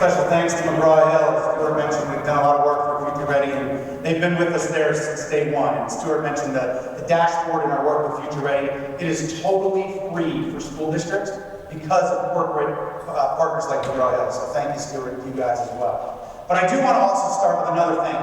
Special thanks to McGraw-Hill. As Stuart mentioned, we've done a lot of work for Future Ready, and they've been with us there since day one. And Stuart mentioned the dashboard in our work with Future Ready. It is totally free for school districts because of corporate partners like McGraw-Hill. So thank you, Stuart, and you guys as well. But I do want to also start with another thing.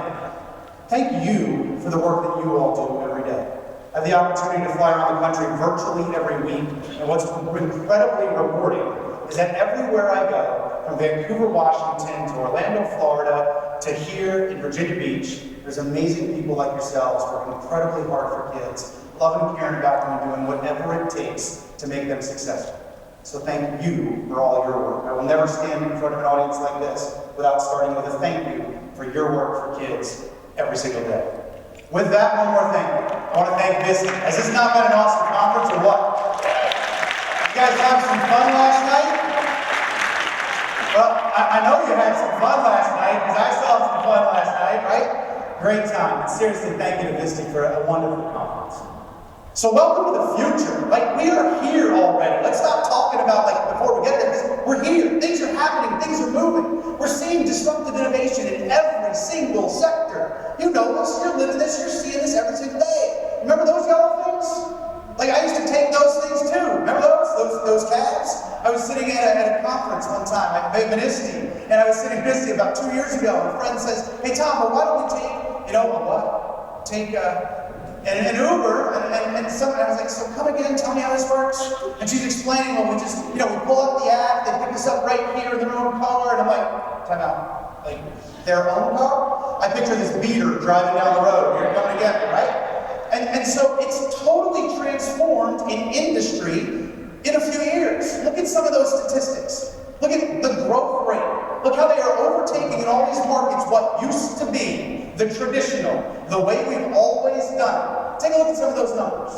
Thank you for the work that you all do every day. I have the opportunity to fly around the country virtually every week, and what's incredibly rewarding is that everywhere I go, from Vancouver, Washington, to Orlando, Florida, to here in Virginia Beach, there's amazing people like yourselves working incredibly hard for kids, loving and caring about them and doing whatever it takes to make them successful. So thank you for all your work. I will never stand in front of an audience like this without starting with a thank you for your work for kids every single day. With that, one more thing. I want to thank VSTE. Has this not been an awesome conference or what? You guys have some fun last night? Well, I know you had some fun last night, because I still had some fun last night, right? Great time. And seriously, thank you to VSTE for a wonderful conference. So welcome to the future. Like, we are here already. Let's stop talking about, like, before we get there, because we're here. Things are happening. Things are moving. We're seeing disruptive innovation in every single sector. You know this. You're living this. You're seeing this every single day. Remember those yellow things? Like, I used to take those things too. Remember those cabs? I was sitting at a conference one time at VSTE, and I was sitting at VSTE about 2 years ago, and a friend says, "Hey Tom, well, why don't we take, you know, a what? Take an Uber," and I was like, "So come again, tell me how this works." And she's explaining, well, we just, you know, we pull up the app, they pick us up right here in their own car, and I'm like, time out, like, their own car? I picture this beater driving down the road, here coming to get me, right? And so it's totally transformed in industry in a few years. Look at some of those statistics. Look at the growth rate. Look how they are overtaking in all these markets what used to be the traditional, the way we've always done it. Take a look at some of those numbers.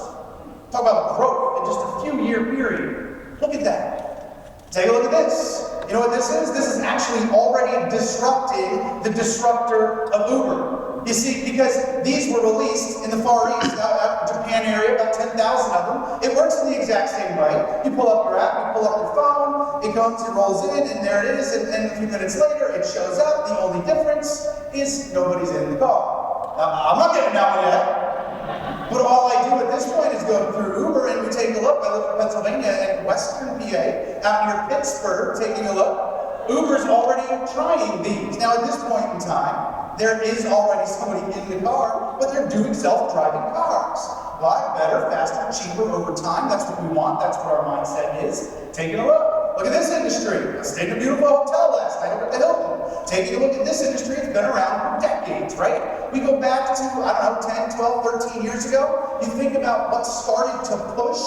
Talk about growth in just a few year period. Look at that. Take a look at this. You know what this is? This is actually already disrupting the disruptor of Uber. You see, because these were released in the Far East, out Japan area, about 10,000 of them. It works in the exact same way. You pull up your app, you pull up your phone, it comes, it rolls in, and there it is, and a few minutes later, it shows up. The only difference is nobody's in the car. Now, I'm not getting that one yet. But all I do at this point is go through Uber, and we take a look. I live in Pennsylvania, and Western PA, out near Pittsburgh, taking a look. Uber's already trying these. Now, at this point in time, there is already somebody in the car, but they're doing self-driving cars. Why? Better, faster, cheaper over time. That's what we want. That's what our mindset is. Taking a look. Look at this industry. I stayed in a beautiful hotel last night over at the Hilton. Taking a look at this industry, it's been around for decades, right? We go back to, I don't know, 10, 12, 13 years ago. You think about what started to push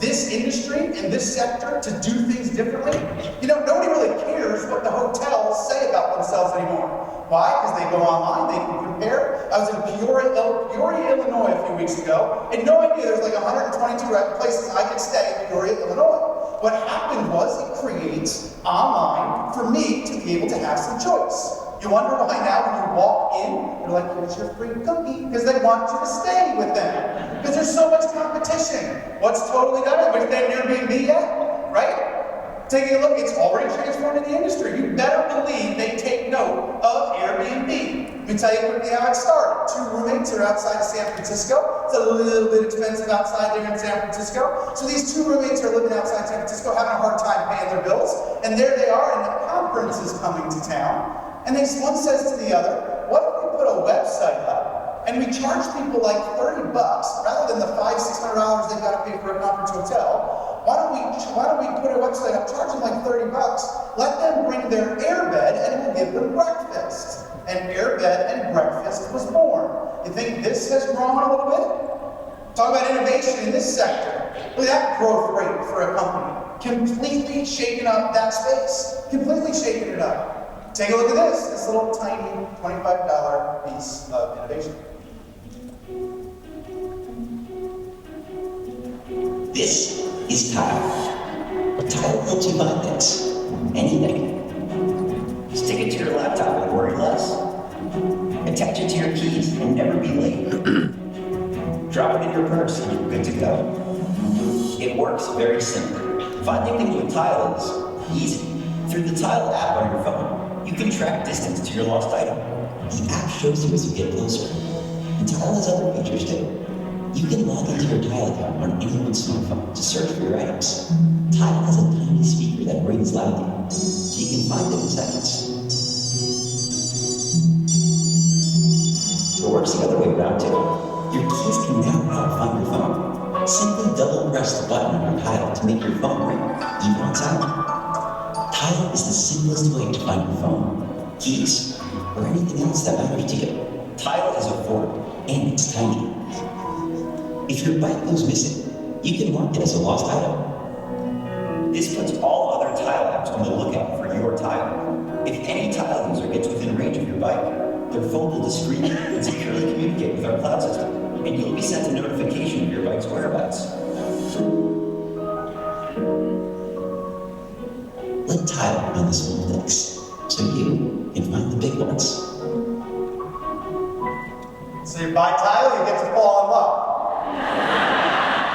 this industry and this sector to do things differently. You know, nobody really cares what the hotels say about themselves anymore. Why? Because they go online, they can compare. I was in Peoria, Illinois a few weeks ago, and no idea there's like 122 places I could stay in Peoria, Illinois. What happened was it creates online for me to be able to have some choice. You wonder why now when you walk in, you're like, here's your free cookie, because they want you to stay with them. Because there's so much competition. What's totally done it? But then Airbnb yet, right? Taking a look, it's already transformed in the industry. You better believe they take note of Airbnb. Let me tell you quickly how it started. 2 roommates are outside of San Francisco. It's a little bit expensive outside there in San Francisco. So these 2 roommates are living outside San Francisco, having a hard time paying their bills. And there they are, and the conference is coming to town. And one says to the other, what if we put a website up and we charge people like $30 rather than the $500-600 they've got to pay for a conference hotel? Why don't we put a website up, charge them like $30, let them bring their airbed and we'll give them breakfast. And airbed and breakfast was born. You think this has grown a little bit? Talk about innovation in this sector. Look at that growth rate for a company. Completely shaking up that space. Completely shaking it up. Take a look at this little tiny $25 piece of innovation. This is Tile. Tile helps you buy things, anything. Stick it to your laptop and worry less. Attach it to your keys and never be late. Drop it in your purse and you're good to go. It works very simply. Finding things with Tile is easy. Through the Tile app on your phone, You can track distance to your lost item. The app shows you as you get closer. And Tile has other features too. You can log into your Tile account on anyone's smartphone to search for your items. Tile has a tiny speaker that rings loudly, so you can find them in seconds. It works the other way around too. Your keys can now help find your phone. Simply double press the button on your Tile to make your phone ring, even on silent. Tile is the simplest way to find your phone, keys, or anything else that matters to you. Tile is affordable, and it's tiny. If your bike goes missing, you can mark it as a lost item. This puts all other Tile apps on the lookout for your Tile. If any Tile user gets within range of your bike, their phone will discreetly and securely communicate with our cloud system, and you'll be sent a notification of your bike's whereabouts. Let Tile find the small things, so you can find the big ones. So you buy Tile, you get to fall in love.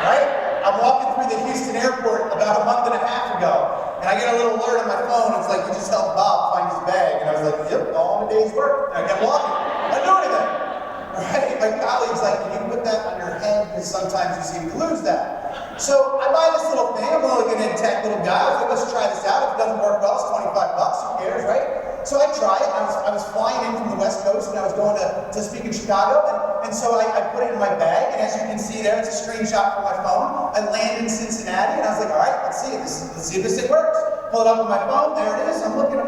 Right? I'm walking through the Houston airport about a month and a half ago, and I get a little alert on my phone. It's like, you just helped Bob find his bag. And I was like, yep, all in a day's work. And I kept walking. I didn't do anything. Right? My colleague's like, can you put that on your head? Because sometimes you seem to lose that. So I buy this little thing. I'm like an in-tech little guy. I was like, let's try this out. If it doesn't work well, it's $25. Who cares, right? So I try it. I was flying in from the West Coast, and I was going to speak in Chicago. And so I put it in my bag, and as you can see there, it's a screenshot from my phone. I land in Cincinnati, and I was like, all right, let's see if this thing works. Pull it up on my phone, there it is. I'm looking.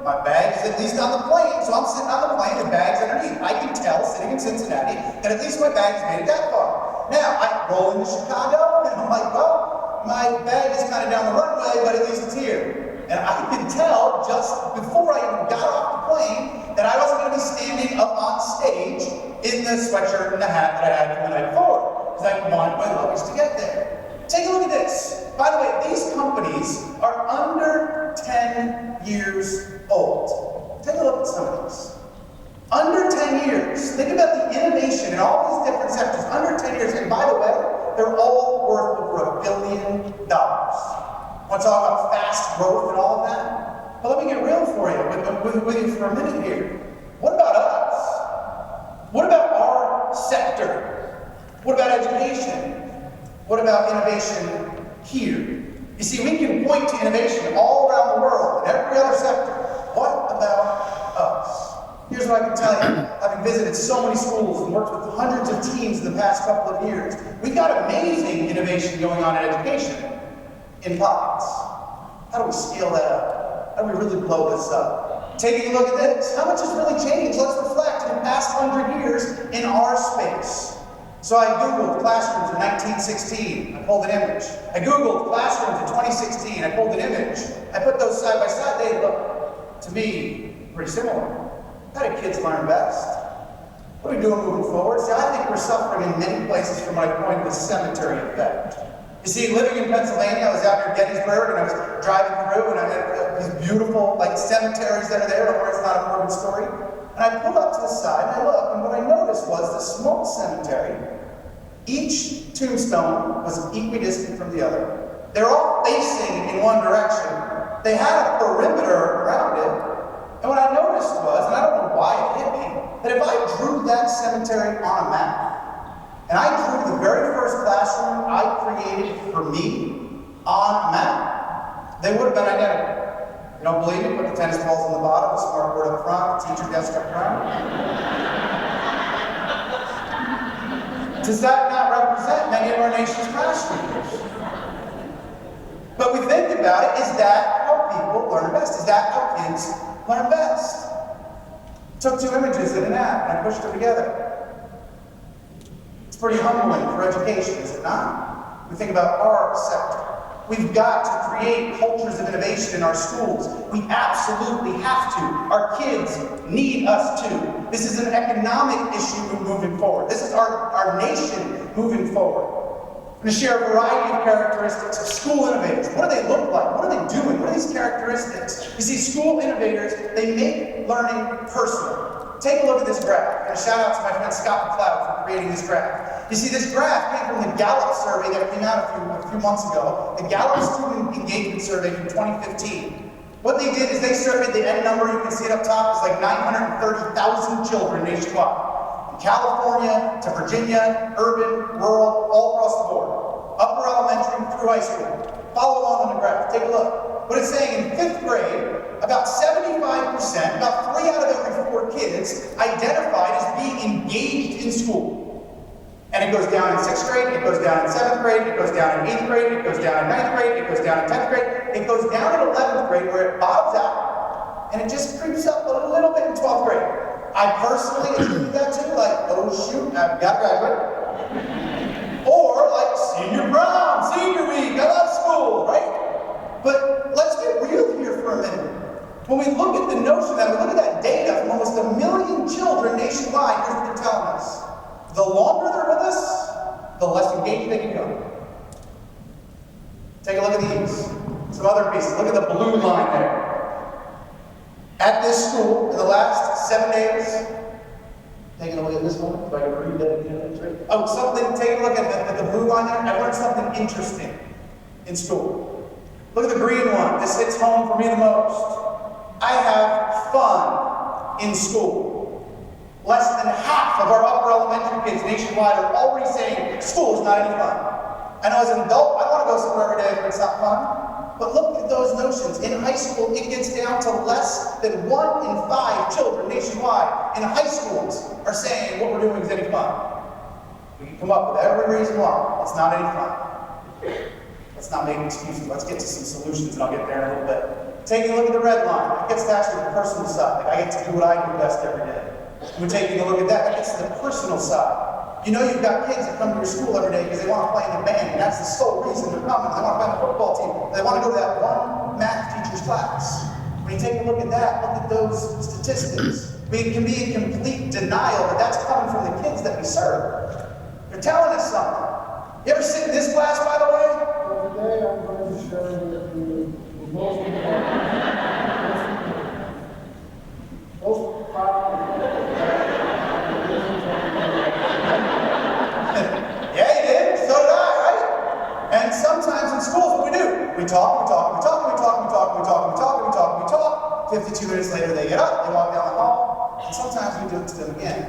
My bag is at least on the plane, so I'm sitting on the plane, the bag's underneath. I can tell, sitting in Cincinnati, that at least my bag's made it that far. Now, I roll into Chicago, and I'm like, well, my bag is kind of down the runway, but at least it's here. And I could tell just before I even got off the plane that I wasn't going to be standing up on stage in the sweatshirt and the hat that I had from the night before, because I wanted my luggage to get there. Take a look at this. By the way, these companies are under 10 years old. Take a look at some of these. Under 10 years. Think about the innovation in all these different sectors. Under 10 years. And by the way, they're all worth over $1 billion. Want to talk about fast growth and all of that? But let me get real for you, with you for a minute here. What about us? What about our sector? What about education? What about innovation here? You see, we can point to innovation all around the world, in every other sector. What about us? Here's what I can tell you. Having visited so many schools and worked with hundreds of teams in the past couple of years, we've got amazing innovation going on in education in pockets. How do we scale that up? How do we really blow this up? Taking a look at this, how much has really changed? Let's reflect in the past 100 years in our space. So I Googled classrooms in 1916, I pulled an image. I Googled classrooms in 2016, I pulled an image. I put those side by side, they look, to me, pretty similar. How do kids learn best? What are we doing moving forward? See, I think we're suffering in many places from what I coined the cemetery effect. You see, living in Pennsylvania, I was out near Gettysburg, and I was driving through, and I had these beautiful, cemeteries that are there, where it's not a morbid story. And I pulled up to the side, and I looked, and what I noticed was the small cemetery, each tombstone was equidistant from the other. They're all facing in one direction. They had a perimeter around it, and what I noticed was, and I don't know why it hit me, that if I drew that cemetery on a map, and I drew the very first classroom I created for me on a map, they would have been identical. You don't believe me? Put the tennis balls on the bottom, the smart board up front, the teacher desk up front. Does that not represent many of our nation's classrooms? But we think about it, is that how people learn best? Is that how kids learn best? Took two images in an app and I pushed them together. It's pretty humbling for education, is it not? We think about our sector. We've got to create cultures of innovation in our schools. We absolutely have to. Our kids need us to. This is an economic issue moving forward. This is our nation moving forward. I'm going to share a variety of characteristics of school innovators. What do they look like? What are they doing? What are these characteristics? You see, school innovators, they make learning personal. Take a look at this graph. And a shout out to my friend Scott McLeod for creating this graph. You see, this graph came from the Gallup survey that came out a few months ago, the Gallup Student Engagement Survey from 2015. What they did is they surveyed the end number, you can see it up top, is like 930,000 children nationwide. From California to Virginia, urban, rural, all across the board. Upper elementary through high school. Follow along on the graph, take a look. What it's saying, in 5th grade, about 75%, about 3 out of every 4 kids, identified as being engaged in school. And it goes down in 6th grade, it goes down in 7th grade, it goes down in 8th grade, it goes down in 9th grade, it goes down in 10th grade, it goes down in 11th grade where it bottoms out, and it just creeps up a little bit in 12th grade. I personally attribute that to, like, oh shoot, I've got to graduate. Or, like, senior prom, senior week, I love school, right? But let's get real here for a minute. When we look at the notion that, we look at that data from almost 1 million children nationwide, here's what they're telling us. The longer they're with us, the less engaged they can go. Take a look at these. Some other pieces. Look at the blue line there. At this school, in the last 7 days, taking a look at this one, if I can read that again. Oh, take a look at the blue line there. I learned something interesting in school. Look at the green one. This hits home for me the most. I have fun in school. Less than half of our upper elementary kids nationwide are already saying school is not any fun. I know as an adult, I want to go somewhere every day if it's not fun. But look at those notions. In high school, it gets down to less than 1 in 5 children nationwide in high schools are saying what we're doing is any fun. We can come up with every reason why it's not any fun. Let's not make excuses. Let's get to some solutions, and I'll get there in a little bit. Taking a look at the red line, it gets to actually the personal side. Like I get to do what I do best every day. We're taking a look at that. That gets to the personal side. You know you've got kids that come to your school every day because they want to play in the band, and that's the sole reason they're coming. They want to play on the football team. They want to go to that one math teacher's class. When you take a look at that, look at those statistics. We can be in complete denial that that's coming from the kids that we serve. They're telling us something. You ever sit in this class, by the way? Well, today I'm going to share that the most Yeah, you did. So did I, right? And sometimes in schools, what we do? We talk, we talk, we talk, we talk, we talk, we talk, we talk, we talk, we talk. 52 minutes later, they get up, they walk down the hall, and sometimes we do it to them again.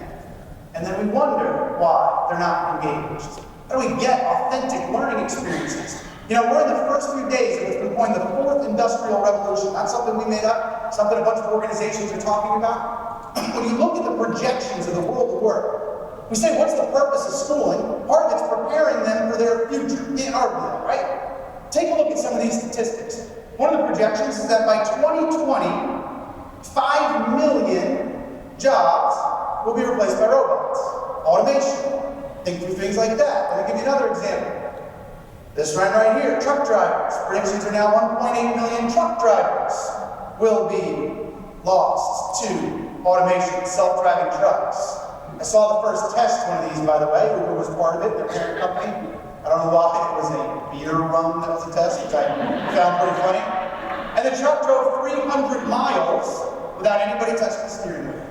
And then we wonder why they're not engaged. How do we get authentic learning experiences? You know, we're in the first few days of what's been coined the 4th Industrial Revolution. Not something we made up, something a bunch of organizations are talking about. When you look at the projections of the world of work, we say, what's the purpose of schooling? Part of it's preparing them for their future, arguably, right? Take a look at some of these statistics. One of the projections is that by 2020, 5 million jobs will be replaced by robots. Automation. Think through things like that. Let me give you another example. This right here, truck drivers. Predictions are now 1.8 million truck drivers will be lost to automation, self-driving trucks. I saw the first test one of these, by the way. Uber was part of it, their parent company. I don't know why, it was a beer run that was a test, which I found pretty funny. And the truck drove 300 miles without anybody touching the steering wheel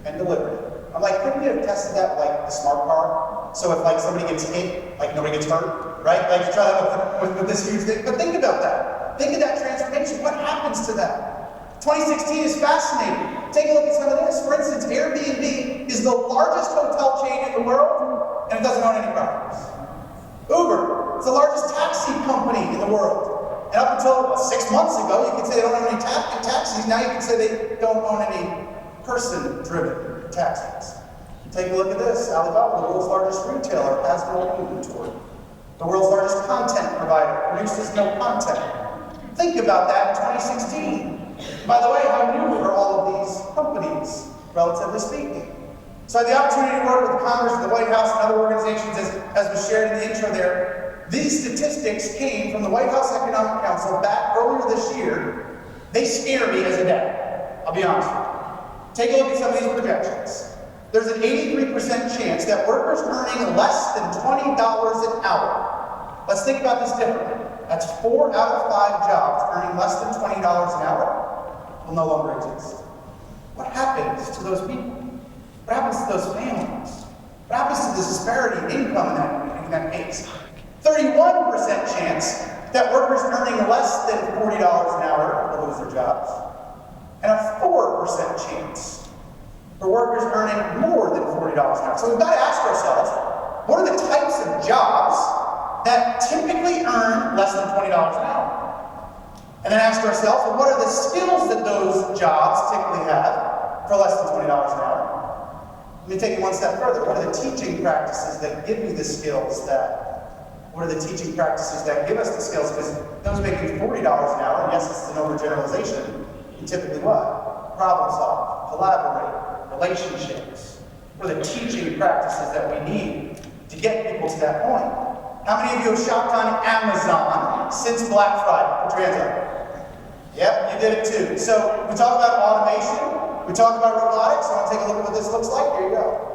and delivered it. I'm like, couldn't we have tested that with like the smart car? So if like somebody gets hit, like nobody gets hurt, right? Like try that with this huge thing. But think about that. Think of that transformation. What happens to that? 2016 is fascinating. Take a look at some of this. For instance, Airbnb is the largest hotel chain in the world, and it doesn't own any properties. Uber is the largest taxi company in the world. And up until 6 months ago, you could say they don't own any taxis. Now you can say they don't own any person-driven taxis. Take a look at this. Alibaba, the world's largest retailer, has no inventory. The world's largest content provider produces no content. Think about that in 2016. By the way, how new are all of these companies, relatively speaking? So I had the opportunity to work with Congress, the White House, and other organizations, as was shared in the intro there. These statistics came from the White House Economic Council back earlier this year. They scare me as a dad, I'll be honest with you. Take a look at some of these projections. There's an 83% chance that workers earning less than $20 an hour. Let's think about this differently. That's 4 out of 5 jobs earning less than $20 an hour will no longer exist. What happens to those people? What happens to those families? What happens to the disparity in income in that case? 31% chance that workers earning less than $40 an hour will lose their jobs, and a 4% chance for workers earning more than $40 an hour. So we've got to ask ourselves, what are the types of jobs that typically earn less than $20 an hour? And then ask ourselves, well, what are the skills that those jobs typically have for less than $20 an hour? Let me take it one step further. What are the teaching practices that give you the skills what are the teaching practices that give us the skills? Because those making $40 an hour, and yes, this is an overgeneralization, you typically what? Problem solve, collaborate, relationships. What are the teaching practices that we need to get people to that point? How many of you have shopped on Amazon since Black Friday? Put your hands up. Yep, you did it too. So we talk about automation, we talk about robotics. I want to take a look at what this looks like. Here you go.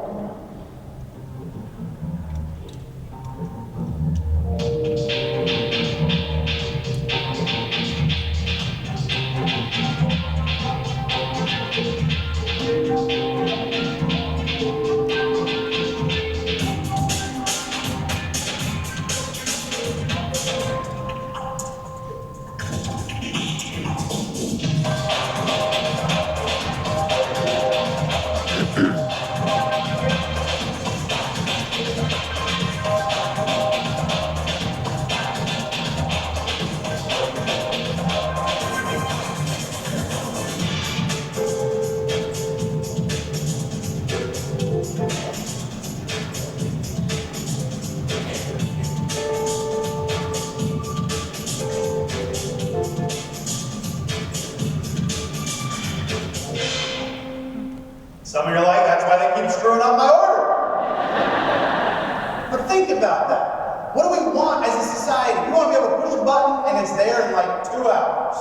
Some of you are like, that's why they keep screwing up my order. But think about that. What do we want as a society? We want to be able to push a button and it's there in like 2 hours.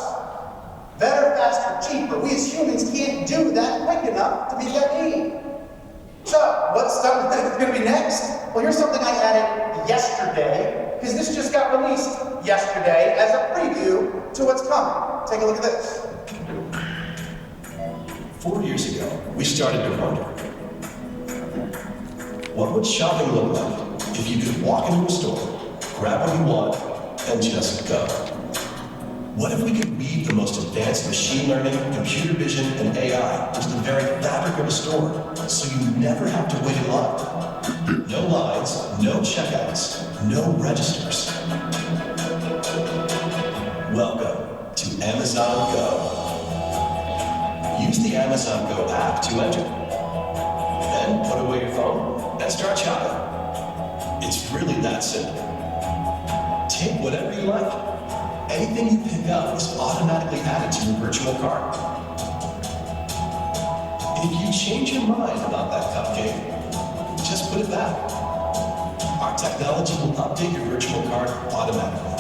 Better, faster, cheaper. We as humans can't do that quick enough to meet that need. So, what's going to be next? Well, here's something I added yesterday, because this just got released yesterday as a preview to what's coming. Take a look at this. 4 years ago, we started to wonder, what would shopping look like if you could walk into a store, grab what you want, and just go? What if we could weave the most advanced machine learning, computer vision, and AI into the very fabric of a store, so you never have to wait in line? No lines, no checkouts, no registers. Welcome to Amazon Go. Use the Amazon Go app to enter. Then put away your phone and start shopping. It's really that simple. Take whatever you like. Anything you pick up is automatically added to your virtual cart. If you change your mind about that cupcake, just put it back. Our technology will update your virtual cart automatically.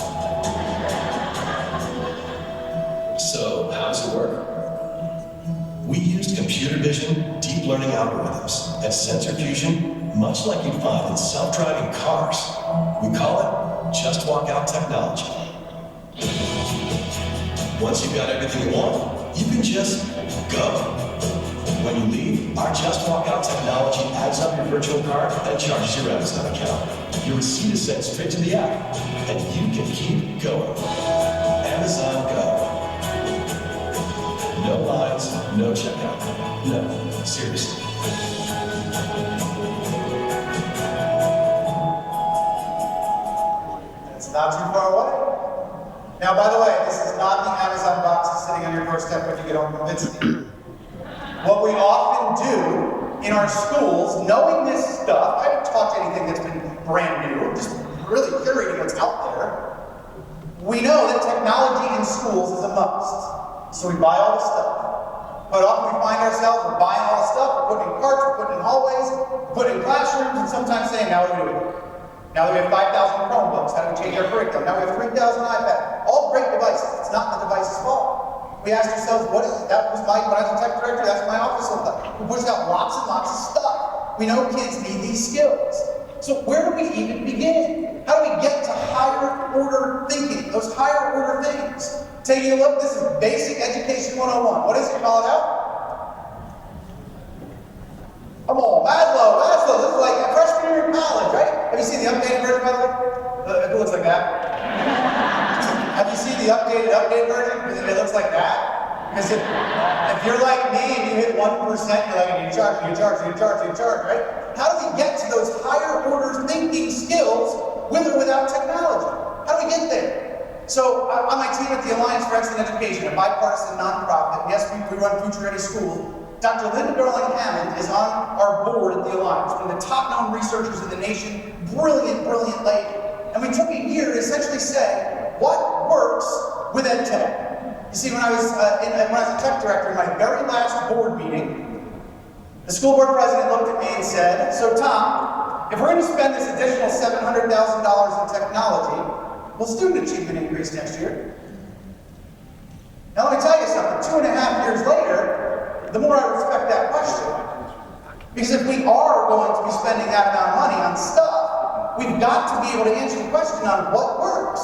So, how does it work? We used computer vision, deep learning algorithms, and sensor fusion, much like you'd find in self-driving cars. We call it Just Walk Out technology. Once you've got everything you want, you can just go. When you leave, our Just Walk Out technology adds up your virtual cart and charges your Amazon account. Your receipt is sent straight to the app, and you can keep going. Amazon Go. No lines, no checkout. No, seriously. It's not too far away. Now, by the way, this is not the Amazon box sitting on your doorstep when you get home from VSTE. What we often do in our schools, knowing this stuff, I haven't taught you anything that's been brand new, just really curating what's out there. We know that technology in schools is a must. So we buy all the stuff. But often we find ourselves, we're buying all the stuff, we're putting in carts, we're putting in hallways, we're putting in classrooms, and sometimes saying, now what do we do? Now that we have 5,000 Chromebooks, how do we change our curriculum? Now we have 3,000 iPads. All great devices. It's not the device's fault. We ask ourselves, what is it? That was when I was a tech director, that's what my office looked like. We pushed out lots and lots of stuff. We know kids need these skills. So where do we even begin? How do we get to higher order thinking, those higher order things? Taking a look, this is Basic Education 101. What is it? Call it out? Come on, Maslow, this is like a freshman year in college, right? Have you seen the updated version, by the way? It looks like that. you're like me and you hit 1%, you're like, you charge, right? How do we get to those higher order thinking skills with or without technology? How do we get there? So on my team at the Alliance for Excellent Education, a bipartisan nonprofit, yes, we run Future Ready Schools. Dr. Linda Darling-Hammond is on our board at the Alliance, one of the top-known researchers in the nation, brilliant lady. And we took a year to essentially say, what works with ed tech? You see, when I was a tech director in my very last board meeting, the school board president looked at me and said, so Tom, if we're going to spend this additional $700,000 in technology, will student achievement increase next year? Now let me tell you something, 2.5 years later, the more I respect that question. Because if we are going to be spending that amount of money on stuff, we've got to be able to answer the question on what works.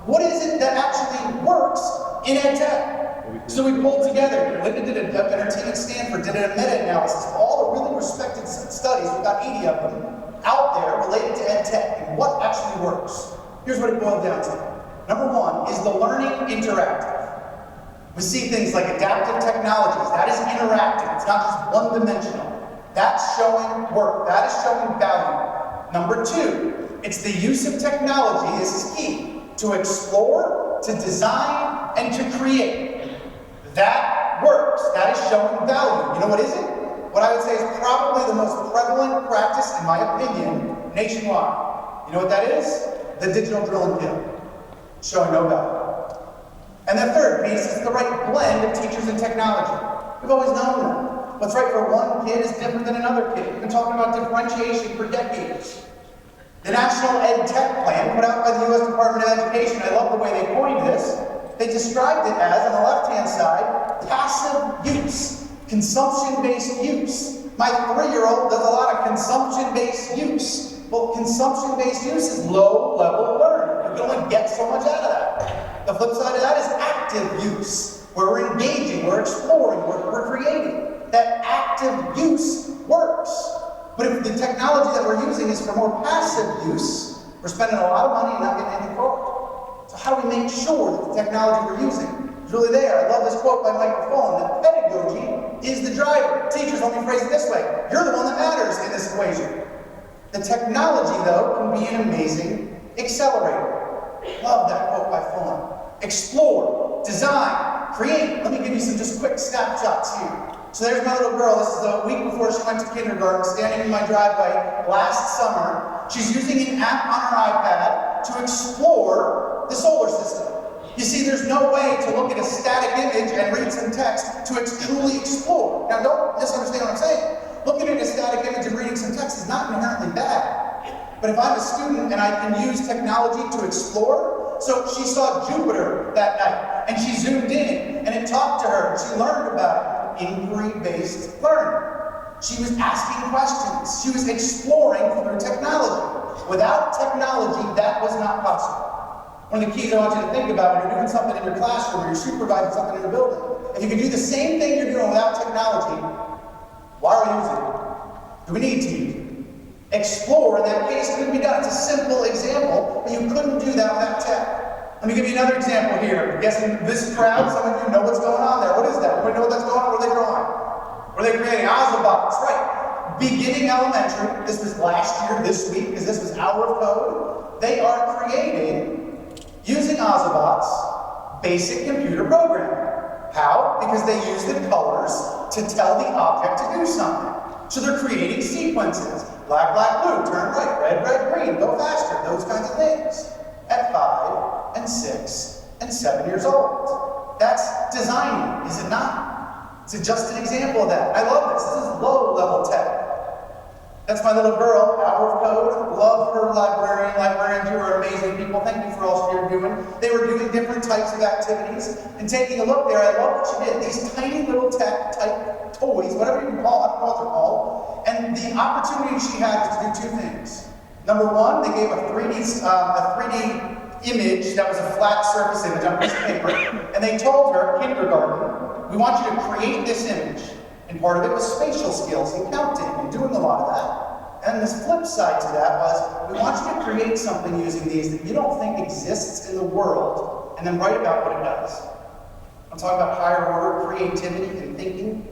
What is it that actually works in ed tech? So we pulled together, Linda did and her team at Stanford did a meta-analysis of all the really respected studies, we've got 80 of them, out there related to ed tech and what actually works. Here's what it boiled down to. Number one, is the learning interactive? We see things like adaptive technologies. That is interactive. It's not just one-dimensional. That's showing work. That is showing value. Number two, it's the use of technology, this is key, to explore, to design, and to create. That works. That is showing value. You know what isn't? What I would say is probably the most prevalent practice, in my opinion, nationwide. You know what that is? The digital drill and kill, showing no value. And the third piece is the right blend of teachers and technology. We've always known that. What's right for one kid is different than another kid. We've been talking about differentiation for decades. The National Ed Tech Plan, put out by the U.S. Department of Education, I love the way they coined this. They described it as, on the left-hand side, passive use, consumption-based use. My 3-year-old does a lot of consumption-based use. Well, consumption-based use is low-level learning. You can only get so much out of that. The flip side of that is active use, where we're engaging, we're exploring, we're creating. That active use works. But if the technology that we're using is for more passive use, we're spending a lot of money and not getting anything for it. So how do we make sure that the technology we're using is really there? I love this quote by Michael Fullen, that pedagogy is the driver. Teachers, let me phrase it this way. You're the one that matters in this equation. The technology, though, can be an amazing accelerator. Love that quote by Fullen. Explore, design, create. Let me give you some just quick snapshots here. So there's my little girl. This is a week before she went to kindergarten, standing in my driveway last summer. She's using an app on her iPad to explore the solar system. You see, there's no way to look at a static image and read some text to truly explore. Now, don't misunderstand what I'm saying. Looking at a static image and reading some text is not inherently bad. But if I'm a student and I can use technology to explore, so she saw Jupiter that night, and she zoomed in, and it talked to her, and she learned about it. Inquiry-based learning. She was asking questions. She was exploring through technology. Without technology, that was not possible. One of the keys I want you to think about when you're doing something in your classroom or you're supervising something in a building, if you can do the same thing you're doing without technology, why are we using it? Do we need to use it? Explore, in that case, couldn't be done. It's a simple example, but you couldn't do that without tech. Let me give you another example here. I'm guessing this crowd, some of you know what's going on there. What is that? Anybody know what that's going on? What are they drawing? What are they creating? Ozobots, right. Beginning elementary, this was last year, this week, because this was Hour of Code. They are creating, using Ozobots, basic computer programming. How? Because they use the colors to tell the object to do something. So they're creating sequences. Black, black, blue, turn right, red, red, green, go faster, those kinds of things. At 5 and 6 and 7 years old. That's designing, is it not? It's just an example of that. I love this. This is low-level tech. That's my little girl, Hour of Code. Love her librarian. Librarians, you are amazing people. Thank you for all you're doing. They were doing different types of activities. And taking a look there, I love what she did. These tiny little tech-type toys, whatever you can call it, I don't know what they're called. And the opportunity she had was to do two things. Number one, they gave a 3D image that was a flat surface image on a piece of paper, and they told her, kindergarten, we want you to create this image. And part of it was spatial skills and counting and doing a lot of that. And this flip side to that was, we want you to create something using these that you don't think exists in the world, and then write about what it does. I'm talking about higher order creativity and thinking.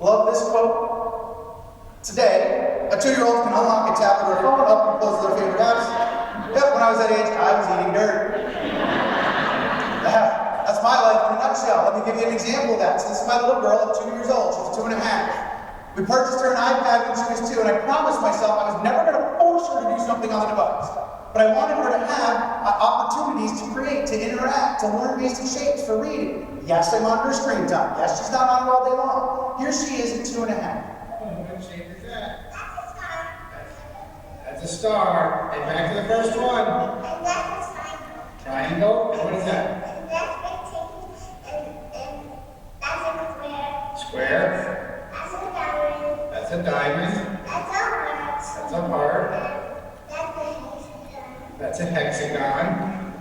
Love this quote. Today, a 2-year-old can unlock a tablet or phone, up and close their favorite apps. Yep, when I was that age, I was eating dirt. That's my life in a nutshell. Let me give you an example of that. So this is my little girl at 2 years old. She's 2 and a half. We purchased her an iPad when she was 2, and I promised myself I was never going to force her to do something on the device. But I wanted her to have opportunities to create, to interact, to learn basic shapes for reading. Yes, I'm on her screen time. Yes, she's not on it all day long. Here she is at 2 and a half. What shape is that? That's a star. And back to the first one. Triangle. And what is that? Square. That's a diamond. That's a heart. That's a hexagon.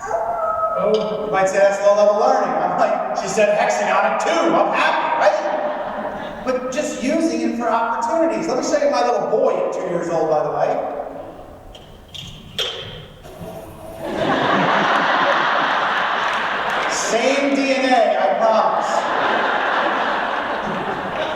Oh. You might say that's low-level learning. I'm like, she said hexagon at 2. I'm happy, right? But just using it for opportunities. Let me show you my little boy at 2 years old, by the way. Same DNA, I promise.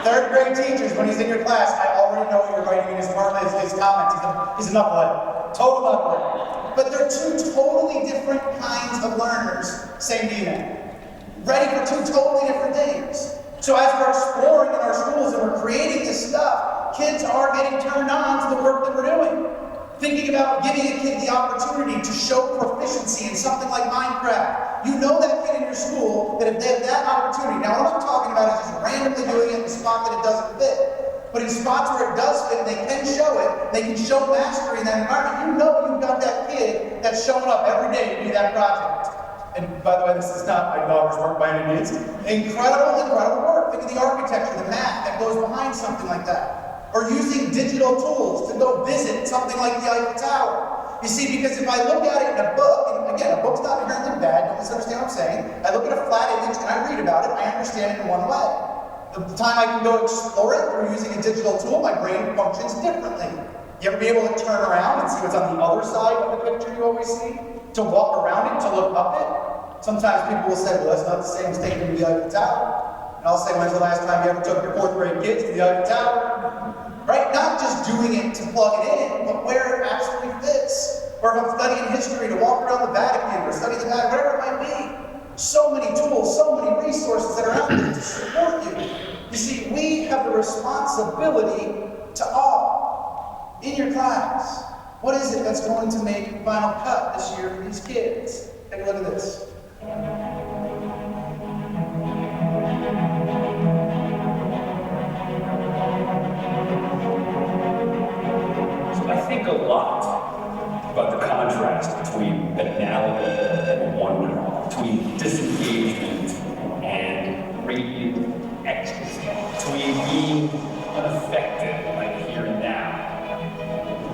3rd grade teachers, when he's in your class, I already know what you're writing in his comments. He's a knucklehead. Total knucklehead. But they're 2 totally different kinds of learners, same DNA. Ready for 2 totally different things. So as we're exploring in our schools and we're creating this stuff, kids are getting turned on to the work that we're doing. Thinking about giving a kid the opportunity to show proficiency in something like Minecraft. You know that kid in your school that if they have that opportunity, now what I'm talking about is just randomly doing it in the spot that it doesn't fit. But in spots where it does fit, they can show it, they can show mastery in that environment. You know you've got that kid that's showing up every day to do that project. And by the way, this is not my daughter's work by any means. Incredible, incredible work. Think of the architecture, the math that goes behind something like that. Or using digital tools to go visit something like the Eiffel Tower. You see, because if I look at it in a book, and again, a book's not inherently bad, don't misunderstand what I'm saying. I look at a flat image and I read about it, I understand it in one way. The time I can go explore it through using a digital tool, my brain functions differently. You ever be able to turn around and see what's on the other side of the picture you always see? To walk around it, to look up it? Sometimes people will say, well, that's not the same as taking them to the Eiffel Tower. And I'll say, when's the last time you ever took your 4th grade kids to the Eiffel Tower? Right? Not just doing it to plug it in, but where it absolutely fits. Or if I'm studying history, to walk around the Vatican or study the Vatican, whatever it might be. So many tools, so many resources that are out there to support you. You see, we have the responsibility to all. In your class, what is it that's going to make final cut this year for these kids? Take a look at this. I think a lot about the contrast between banality and wonder, between disengagement and radiant ecstasy, between being unaffected by the here and now,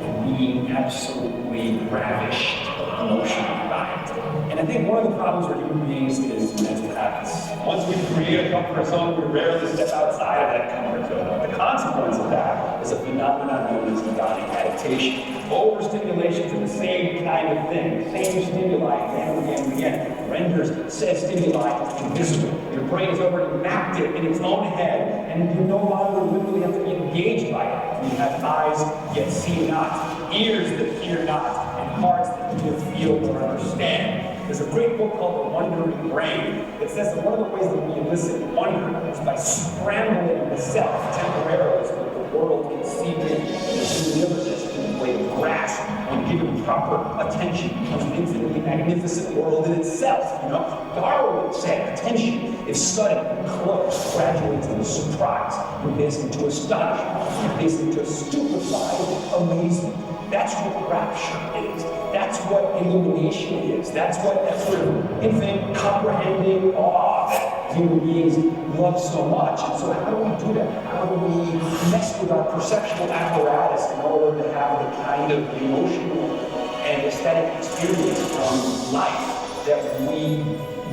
and being absolutely ravished of emotional environment. And I think one of the problems for human beings is mental habits. Once we create a comfort zone, we rarely step outside of that comfort zone. The consequence of that is a phenomenon known as hedonic adaptation. Overstimulation to the same kind of thing, same stimuli again and again and again, renders said stimuli invisible. Your brain has already mapped it in its own head, and you no longer literally have to be engaged by it. You have eyes yet see not, ears that hear not, and hearts that neither feel nor understand. There's a great book called The Wandering Brain that says that one of the ways that we elicit wonder is by scrambling the self temporarily so that the world can seep in and deliver this in a blade of grass. When given proper attention, becomes an infinitely magnificent world in itself. You know, Darwin said attention, if studied close, graduates into surprise, from this into astonishment, from this into stupefied amazement. That's what rapture is. That's what illumination is. That's what that sort of infinite comprehending awe that human beings love so much. And so how do we do that? How do we mess with our perceptual apparatus in order to have the kind of emotional and aesthetic experience from life that we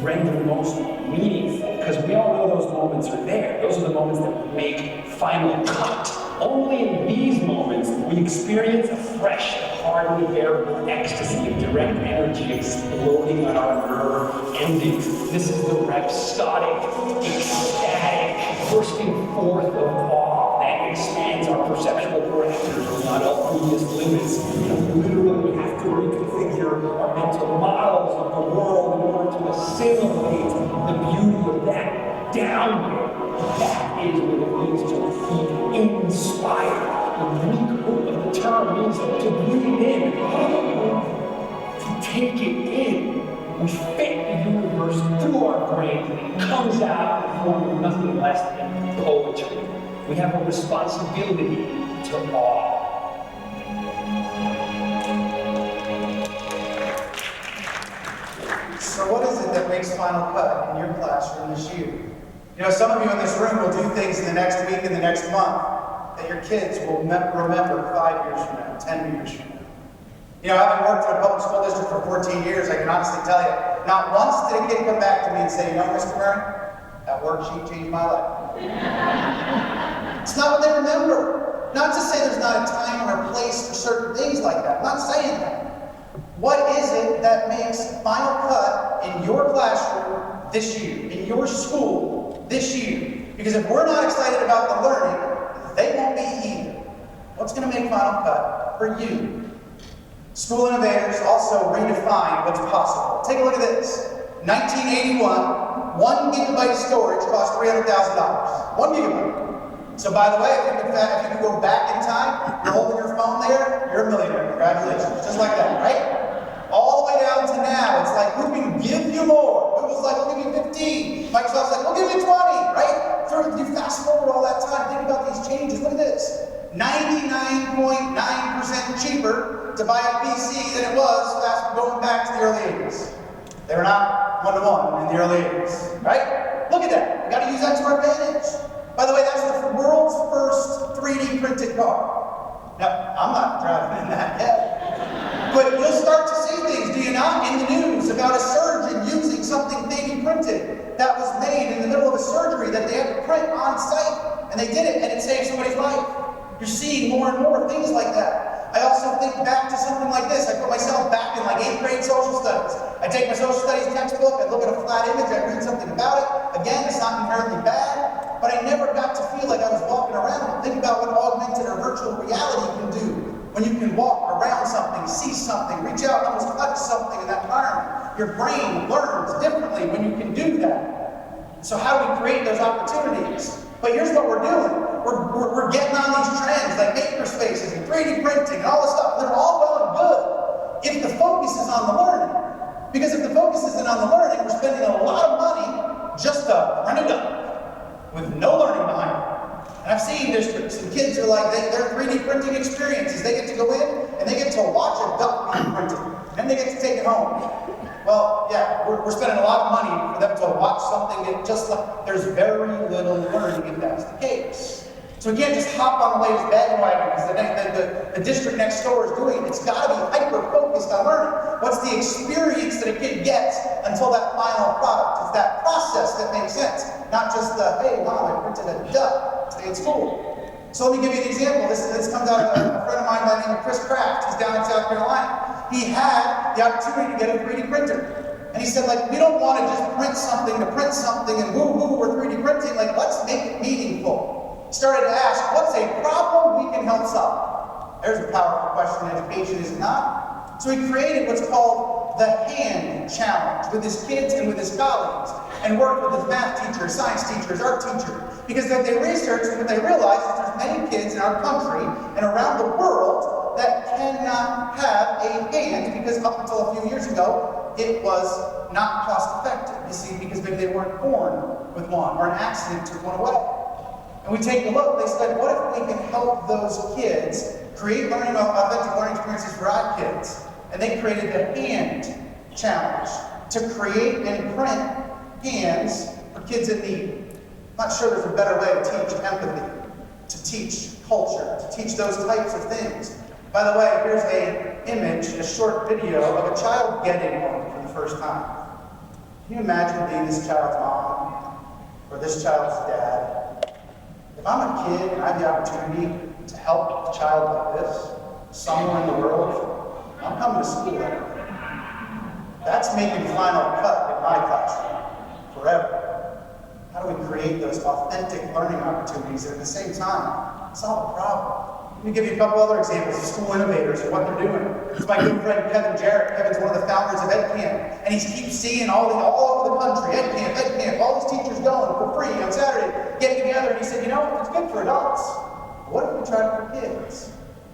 render most meaningful? Because we all know those moments are there. Those are the moments that make final cut Only in these moments do we experience a fresh, hardly bearable ecstasy of direct energy exploding on our nerve endings. This is the rhapsodic, ecstatic, bursting forth of awe that expands our perceptual parameters beyond all previous limits. We literally have to reconfigure our mental models of the world in order to assimilate the beauty of that downward. That is what it means to be inspired. The Greek root of the term means to breathe in, to take it in. We fit the universe through our brains and it comes out in the form of nothing less than poetry. We have a responsibility to awe. So what is it that makes Final Cut in your classroom this year? You know, some of you in this room will do things in the next week and the next month that your kids will remember 5 years from now, 10 years from now. You know, having worked in a public school district for 14 years, I can honestly tell you, not once did a kid come back to me and say, you know, Mr. Murray, that worksheet changed my life. It's not what they remember. Not to say there's not a time or a place for certain things like that. I'm not saying that. What is it that makes Final Cut in your classroom this year, in your school this year? Because if we're not excited about the learning, they won't be either. What's going to make Final Cut for you? School Innovators also redefine what's possible. Take a look at this. 1981, 1 gigabyte of storage cost $300,000. 1 gigabyte. So by the way, if you can go back in time, you're holding your phone there, you're a millionaire. Congratulations. Just like that, right? All the way down to now, it's like, who can give you more? Google's like, we'll give you 15. Microsoft's like, we'll give you 20, right? So if you fast forward all that time, think about these changes. Look at this. 99.9% cheaper to buy a PC than it was going back to the early 80s. They were not one-to-one in the early 80s, right? Look at that. We got to use that to our advantage. By the way, that's the world's first 3D printed car. Now, I'm not driving in that yet. But you'll start to see things, do you not, in the news about a surgeon using something 3D printed that was made in the middle of a surgery that they had to print on site, and they did it, and it saved somebody's life. You're seeing more and more things like that. I also think back to something like this. I put myself back in like 8th grade social studies. I take my social studies textbook, I look at a flat image, I read something about it. Again, it's not inherently bad, but I never got to feel like I was walking around and think about what augmented or virtual reality can do. When you can walk around something, see something, reach out, almost touch something in that environment. Your brain learns differently when you can do that. So how do we create those opportunities? But here's what we're doing. We're getting on these trends like maker spaces and 3D printing and all this stuff. They're all well and good if the focus is on the learning. Because if the focus isn't on the learning, we're spending a lot of money just to print it up with no learning behind it. And I've seen districts and kids are like, they're 3D printing experiences. They get to go in and they get to watch a duck being printed. And they get to take it home. Well, yeah, we're spending a lot of money for them to watch something that just like, there's very little learning if that's the case. So we can't just hop on the latest bandwagon because the district next door is doing it. It's got to be hyper-focused on learning. What's the experience that a kid gets until that final product? It's that process that makes sense, not just the, hey, wow, I printed a duck, stay in school. So let me give you an example. This comes out of a friend of mine by the name of Chris Kraft. He's down in South Carolina. He had the opportunity to get a 3D printer. And he said, like, we don't want to just print something and woo-hoo, we're 3D printing. Like, let's make it meaningful. Started to ask, what's a problem we can help solve? There's a powerful question in education, is it not? So he created what's called the Hand Challenge with his kids and with his colleagues, and worked with his math teacher, science teacher, his art teacher. Because what they researched and what they realized is there's many kids in our country and around the world that cannot have a hand because up until a few years ago, it was not cost effective. You see, because maybe they weren't born with one or an accident took one away. And we take a look, they said, what if we can help those kids create authentic learning experiences for our kids? And they created the Hand Challenge to create and print hands for kids in need. I'm not sure there's a better way to teach empathy, to teach culture, to teach those types of things. By the way, here's an image, a short video of a child getting one for the first time. Can you imagine being this child's mom or this child's dad? If I'm a kid and I have the opportunity to help a child like this, somewhere in the world, I'm coming to school every day. That's making final cut in my classroom forever. How do we create those authentic learning opportunities and at the same time solve a problem? Let me give you a couple other examples of school innovators and what they're doing. It's my good friend Kevin Jarrett. Kevin's one of the founders of EdCamp, and he keeps seeing all over the country, EdCamp, all these teachers going for free on Saturday, getting together, and he said, you know, it's good for adults. What if we try it for kids?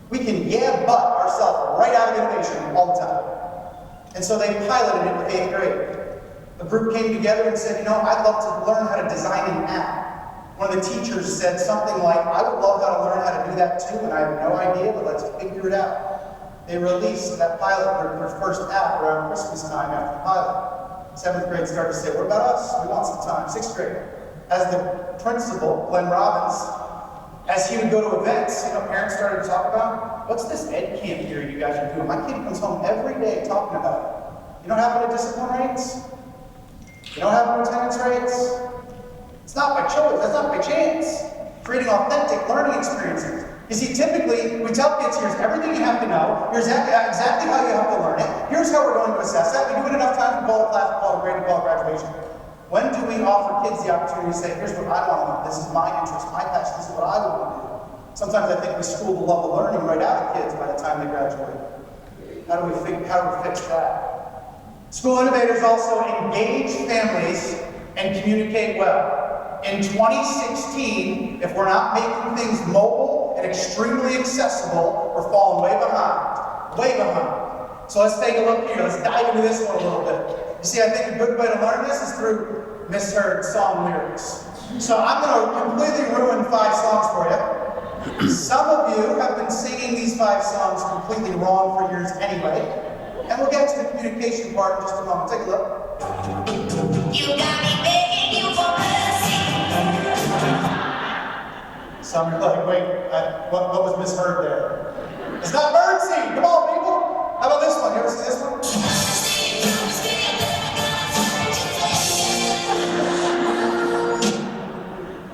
We can butt ourselves right out of innovation all the time. And so they piloted it with 8th grade. A group came together and said, you know, I'd love to learn how to design an app. One of the teachers said something like, I would love how to learn how to do that too, and I have no idea, but let's figure it out. They released that pilot, their first app around Christmas time after the pilot. 7th grade started to say, what about us? We want some time. 6th grade. As the principal, Glenn Robbins, as he would go to events, you know, parents started to talk about, what's this ed camp here you guys are doing? My kid comes home every day talking about it. You know what happened to discipline rates? You know what happened to attendance rates? It's not by choice, that's not by chance. Creating authentic learning experiences. You see, typically, we tell kids, here's everything you have to know, here's exactly how you have to learn it, here's how we're going to assess that. We do it enough times, we call it class, we call it grade, we call it graduation. When do we offer kids the opportunity to say, here's what I want to know, this is my interest, my passion, this is what I want to do. Sometimes I think we school the love of learning right out of kids by the time they graduate. How do we fix that? School innovators also engage families and communicate well. In 2016, if we're not making things mobile and extremely accessible, we're falling way behind. Way behind. So let's take a look here. Let's dive into this one a little bit. You see, I think a good way to learn this is through misheard song lyrics. So I'm going to completely ruin 5 songs for you. Some of you have been singing these 5 songs completely wrong for years anyway. And we'll get to the communication part in just a moment. Take a look. You got me begging you for mercy. Some are like, wait, what was misheard there? It's not birdseed! Come on, people! How about this one? You ever see this one?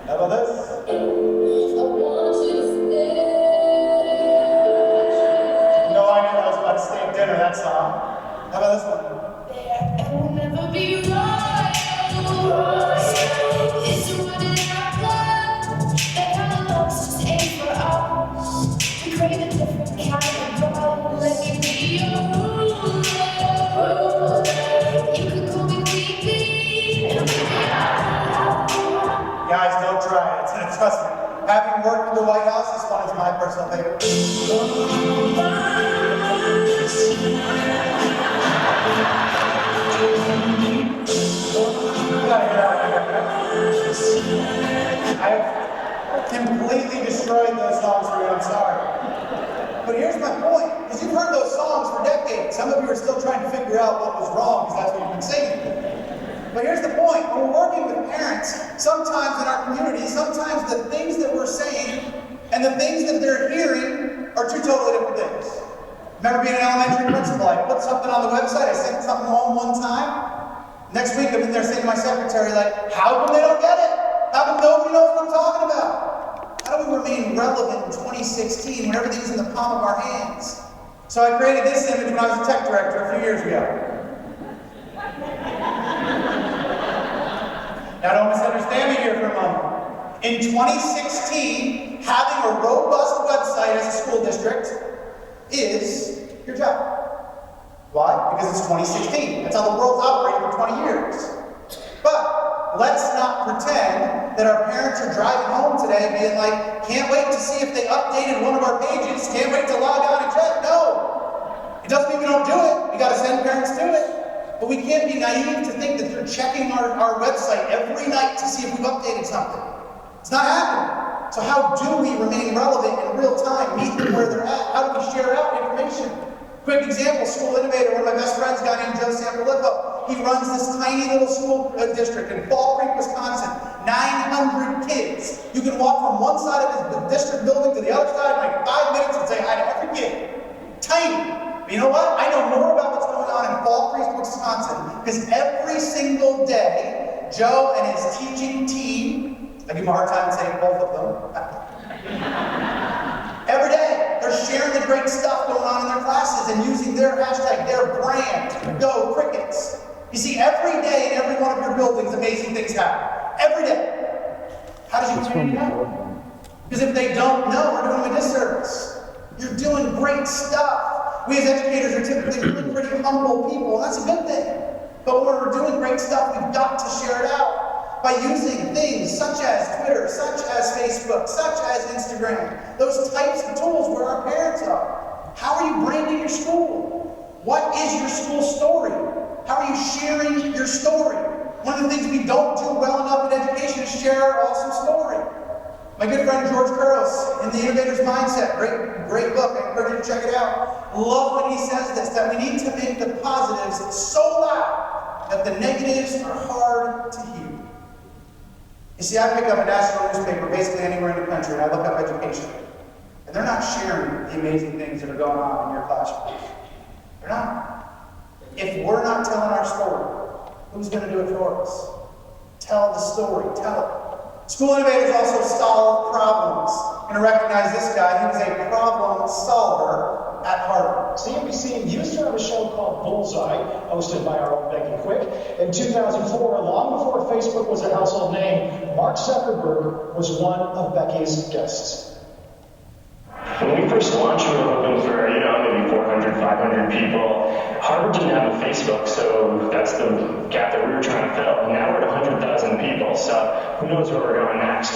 How about this? No idea I was about to stay dinner, that song. How about this one? It will never be right. It's a running out of blood. That kind of love's just ain't for us. We crave a different kind of love. Let me be your ruler. You can call me weepy. Guys, don't try it. Trust me. Having worked in the White House, this one is my personal favorite. I've completely destroyed those songs for you, I'm sorry. But here's my point, because you've heard those songs for decades. Some of you are still trying to figure out what was wrong, because that's what you've been singing. But here's the point, when we're working with parents, sometimes in our community, sometimes the things that we're saying and the things that they're hearing are 2 totally different things. Remember being an elementary principal, I put something on the website, I sent something home one time. Next week I'm in there saying to my secretary, like, how come they don't get it? How come nobody knows what I'm talking about? How do we remain relevant in 2016 when everything's in the palm of our hands? So I created this image when I was a tech director a few years ago. Now don't misunderstand me here for a moment. In 2016, having a robust website as a school district is your job. Why? Because it's 2016. That's how the world's operated for 20 years. But let's not pretend that our parents are driving home today being like, can't wait to see if they updated one of our pages, can't wait to log on and check. No! It doesn't mean we don't do it. We gotta send parents to it. But we can't be naive to think that they're checking our website every night to see if we've updated something. It's not happening. So how do we remain relevant in real time, meet them where they're at? How do we share out information? Quick example, School Innovator, one of my best friends, a guy named Joe Sampolippo. He runs this tiny little school district in Fall Creek, Wisconsin. 900 kids. You can walk from one side of his district building to the other side in like 5 minutes and say hi to every kid. Tiny. But you know what? I know more about what's going on in Fall Creek, Wisconsin, because every single day, Joe and his teaching team, I give him a hard time saying both of them, sharing great stuff going on in their classes and using their hashtag, their brand, Go Crickets. You see, every day in every one of your buildings, amazing things happen. Every day. How does your community know? Because if they don't know, we're doing them a disservice. You're doing great stuff. We as educators are typically really pretty humble people, and that's a good thing. But when we're doing great stuff, we've got to share it out by using things such as Twitter, such as Facebook, such as Instagram, those types of tools where our parents are. How are you branding your school? What is your school story? How are you sharing your story? One of the things we don't do well enough in education is share our awesome story. My good friend George Kuros in the Innovator's Mindset, great book, I encourage you to check it out. Love when he says this, that we need to make the positives so loud that the negatives are hard to hear. You see, I pick up a national newspaper basically anywhere in the country and I look up education. And they're not sharing the amazing things that are going on in your classroom. They're not. If we're not telling our story, who's going to do it for us? Tell the story, tell it. School innovators also solve problems. I'm going to recognize this guy. He was a problem solver at Harvard. CNBC used to have a show called Bullseye, hosted by our own Becky Quick. In 2004, long before Facebook was a household name, Mark Zuckerberg was one of Becky's guests. When we first launched, we were hoping for, maybe 400, 500 people. Harvard didn't have a Facebook, so that's the gap that we were trying to fill. And now we're at 100,000 people, so who knows where we're going next.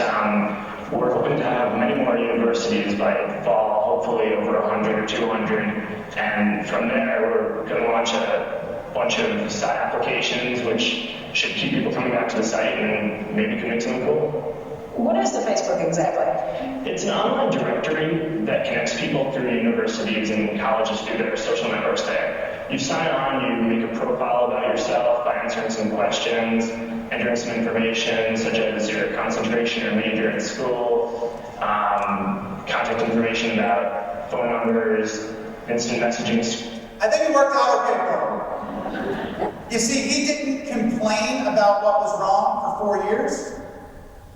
We're hoping to have many more universities by fall, hopefully over 100 or 200. And from there, we're going to launch a bunch of site applications, which should keep people coming back to the site and maybe can make something cool. What is the Facebook exactly? It's an online directory that connects people through universities and colleges through their social networks there. You sign on, you make a profile about yourself by answering some questions, entering some information such as your concentration or major in school, contact information about phone numbers, instant messaging. I think it worked out okay for him. You see, he didn't complain about what was wrong for 4 years.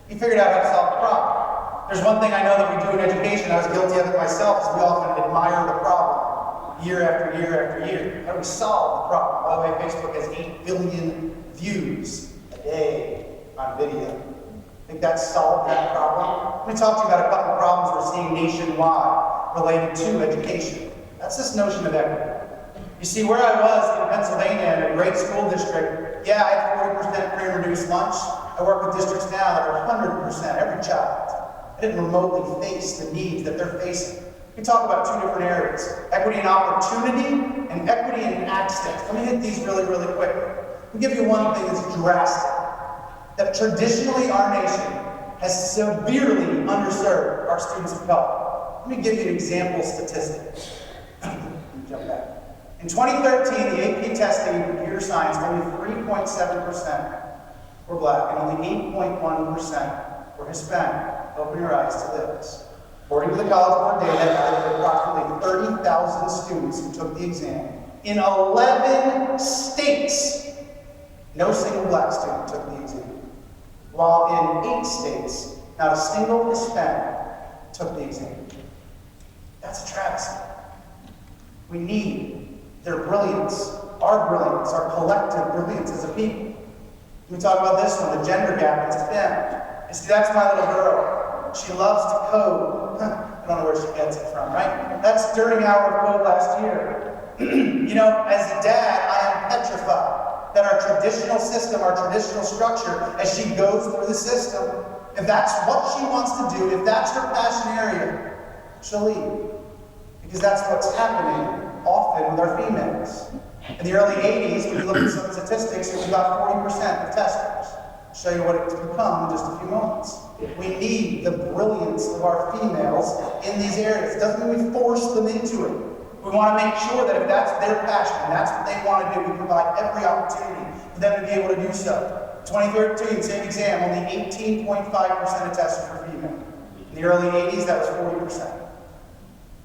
He figured out how to solve the problem. There's one thing I know that we do in education, I was guilty of it myself, is we often admire the problem year after year after year. How do we solve the problem? By the way, Facebook has 8 billion views a day on video. Think that's solved that problem? Let me talk to you about a couple of problems we're seeing nationwide related to education. That's this notion of equity. You see, where I was in Pennsylvania in a great school district, yeah, I had 40% free-and-reduced lunch. I work with districts now that are 100%, every child. I didn't remotely face the needs that they're facing. We talk about 2 different areas, equity and opportunity and equity and access. Let me hit these really, really quickly. Let me give you one thing that's drastic, that traditionally our nation has severely underserved our students of color. Let me give you an example statistic. Let me jump back. In 2013, the AP testing in computer science, only 3.7% were black and only 8.1% were Hispanic. Open your eyes to this. According to the College Board data, out of approximately 30,000 students who took the exam, in 11 states, no single black student took the exam. While in 8 states, not a single Hispanic took the exam. That's a travesty. We need their brilliance, our collective brilliance as a people. Let me talk about this one, the gender gap in STEM. You see, that's my little girl. She loves to code. I don't know where she gets it from, right? That's during our code last year. You know, as a dad, I am petrified that our traditional system, our traditional structure, as she goes through the system, if that's what she wants to do, if that's her passion area, she'll leave. Because that's what's happening often with our females. In the early 80s, when you look at some statistics, it was about 40% of testers. I'll show you what it's become in just a few moments. We need the brilliance of our females in these areas. It doesn't mean we force them into it. We want to make sure that if that's their passion, and that's what they want to do, we provide every opportunity for them to be able to do so. 2013, same exam, only 18.5% of testers were female. In the early 80s, that was 40%.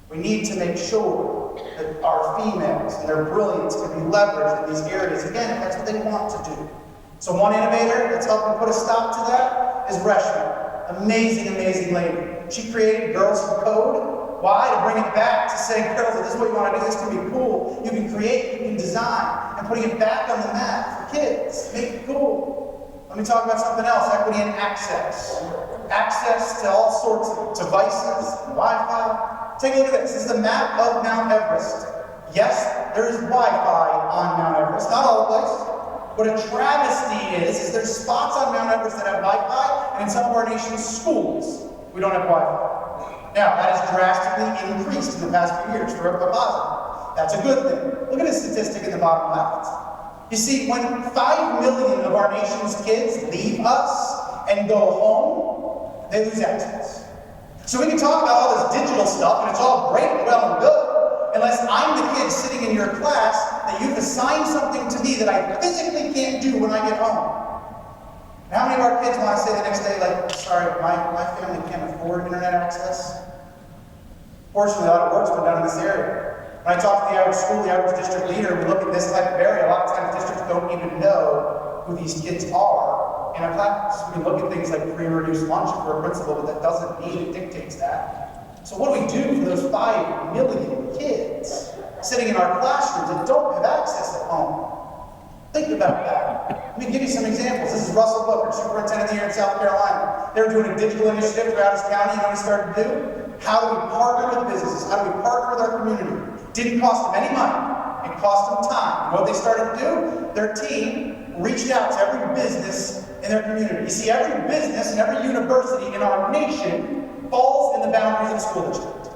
We need to make sure that our females and their brilliance can be leveraged in these areas, again, if that's what they want to do. So one innovator that's helping put a stop to that is Reshma. Amazing, amazing lady. She created Girls Who Code. Why? To bring it back to say, girls, if this is what you want to do, this can be cool. You can create, you can design, and putting it back on the map for kids. Make it cool. Let me talk about something else, equity and access. Access to all sorts of devices, Wi-Fi. Take a look at this. This is the map of Mount Everest. Yes, there is Wi-Fi on Mount Everest. Not all the place. What a travesty is there's spots on Mount Everest that have Wi-Fi, and in some of our nation's schools, we don't have Wi-Fi. Now, that has drastically increased in the past few years for a positive. That's a good thing. Look at this statistic in the bottom left. You see, when 5 million of our nation's kids leave us and go home, they lose access. So we can talk about all this digital stuff, and it's all great, well and good, unless I'm the kid sitting in your class that you've assigned something to me that I physically can't do when I get home. How many of our kids want to say the next day, like, sorry, my family can't afford internet access? Fortunately, a lot of work's been done in this area. When I talk to the average school, the average district leader, we look at this type of area, a lot of times districts don't even know who these kids are in a class. We look at things like free or reduced lunch for a principal, but that doesn't mean it dictates that. So what do we do for those 5 million kids sitting in our classrooms that don't have access at home? Think about that. Let me give you some examples. This is Russell Booker, superintendent here in South Carolina. They're doing a digital initiative throughout his county. You know what he started to do? How do we partner with businesses? How do we partner with our community? Didn't cost them any money. It cost them time. And what they started to do? Their team reached out to every business in their community. You see, every business and every university in our nation falls in the boundaries of the school district.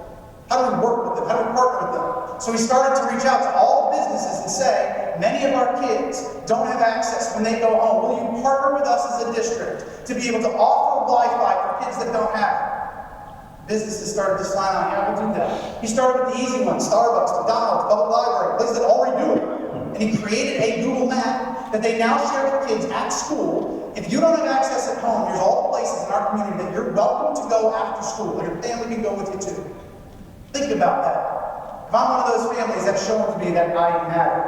How do we work with them? How do we partner with them? So we started to reach out to all the businesses and say, many of our kids don't have access when they go home. Will you partner with us as a district to be able to offer Wi-Fi for kids that don't have it? Businesses started to sign on, yeah, we'll do that. He started with the easy ones, Starbucks, McDonald's, public library, places that already do it. And he created a Google map that they now share with kids at school. If you don't have access at home, here's all the places in our community that you're welcome to go after school, and your family can go with you too. Think about that. If I'm one of those families, that's showing to me that I matter,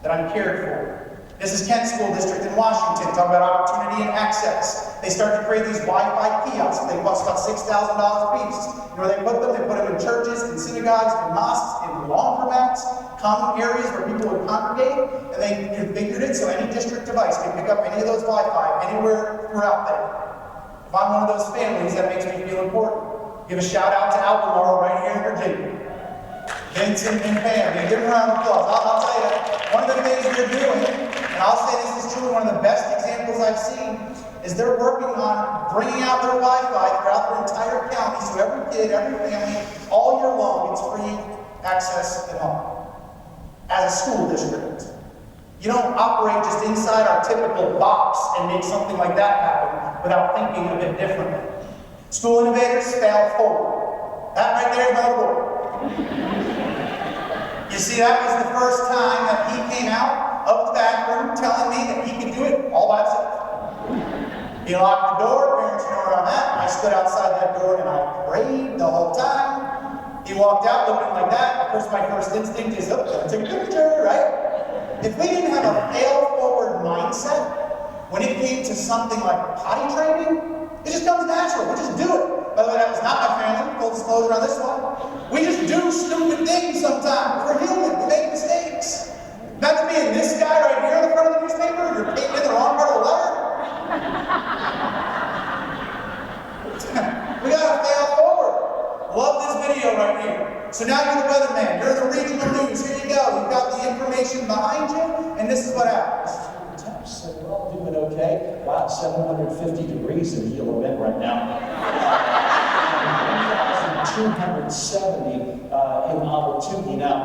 that I'm cared for. This is Kent School District in Washington, talking about opportunity and access. They started to create these Wi-Fi kiosks. They cost about $6,000 a piece. You know where they put them? They put them in churches, in synagogues, in mosques, in laundromats, common areas where people would congregate, and they configured it so any district device can pick up any of those Wi-Fi anywhere throughout there. If I'm one of those families, that makes me feel important. Give a shout out to Albemarle right here in Virginia. Vincent and Pam, give them a round of applause. I'll tell you, one of the things they're doing, and I'll say this is truly one of the best examples I've seen, is they're working on bringing out their Wi-Fi throughout their entire county, so every kid, every family, all year long gets free access at home. As a school district, you don't operate just inside our typical box and make something like that happen without thinking a bit differently. School Innovators fail forward. That right there is my board. You see, that was the first time that he came out of the back room telling me that he could do it all by himself. He locked the door, parents know around that. I stood outside that door and I prayed the whole time. He walked out looking like that. Of course, my first instinct is, oh, take a picture, right? If we didn't have a fail-forward mindset when it came to something like potty training, it just comes natural. We just do it. By the way, that was not my family. Full disclosure on this one. We just do stupid things sometimes. We're human. We make mistakes. Imagine being this guy right here in the front of the newspaper. You're painting in the wrong part of the letter. We gotta fail forward. Love this video right here. So now you're the weatherman. You're the regional news. Here you go. You've got the information behind you, and this is what happens. So we're all doing okay. Wow, 750 degrees in Hilo Bend right now. 1,270 in Albertini. Now,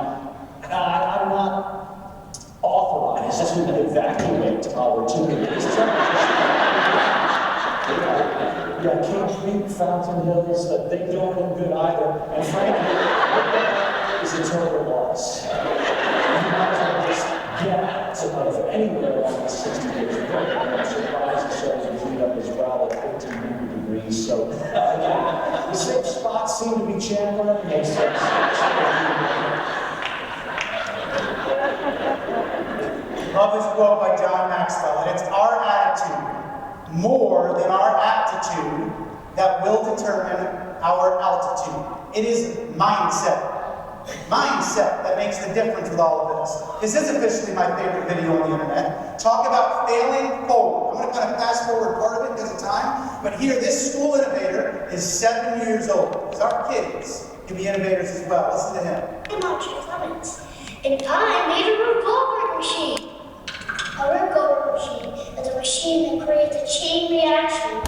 I'm not authorized to evacuate Albertini. Yeah, King Creek, Fountain Hills, they don't look good either. And frankly, it's a total loss. You might as well just get out of anywhere on the 60 days. I'm surprised the shows are heat up as well at 1,500 degrees. So, again, the safe spots seem to be Chandler and makes sense. Love this quote by John Maxwell, and it's our attitude more than our aptitude that will determine our altitude. It is mindset. Mindset that makes the difference with all of this. This is officially my favorite video on the internet. Talk about failing forward. I'm going to kind of fast forward part of it because of time, but here, this school innovator is 7 years old. Because our kids can be innovators as well. Listen to him. I'm Archie Clements, and I made a Rube Goldberg machine. A Rube Goldberg machine is a machine that creates a chain reaction,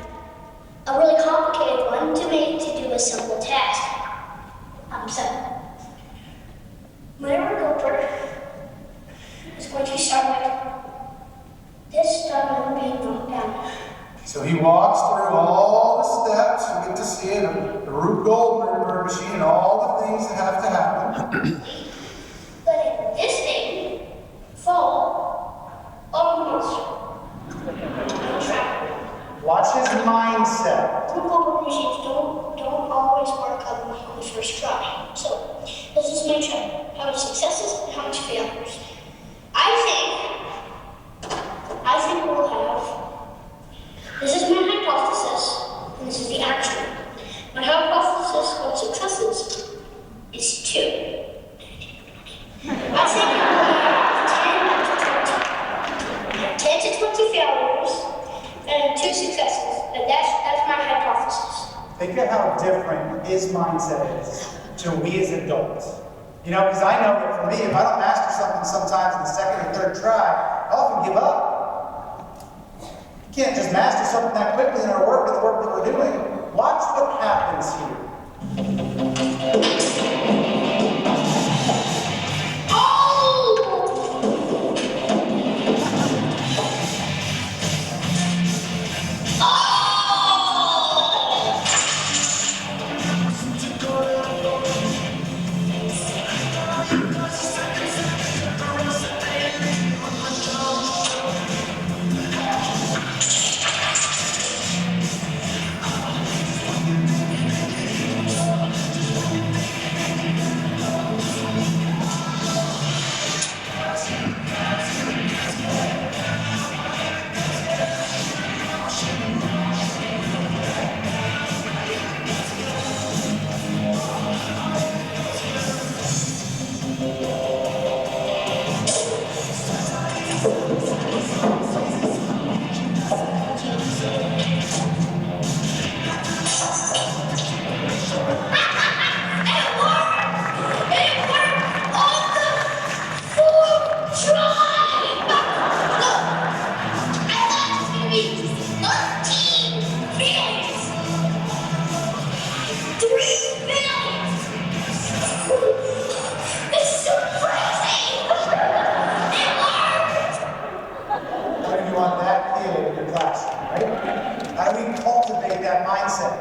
a really complicated one to make to do a simple task. So, my Rube Goldberg is going to start with this stone being knocked down. So he walks through all the steps. You get to see it, the Rube Goldberg machine, and all the things that have to happen. Letting this thing fall almost track. Watch his mindset. Rube Goldberg machines don't always work on the first try. So this is my try. How much successes and how much failures. I think we'll have. This is my hypothesis, and this is the actual. My hypothesis of successes is 2. I think we'll have 10 to 20 failures and 2 successes. And that's my hypothesis. Think of how different his mindset is to we as adults. You know, because I know that for me, if I don't master something sometimes in the second or third try, I often give up. You can't just master something that quickly in our work and the work that we're doing. Watch what happens here.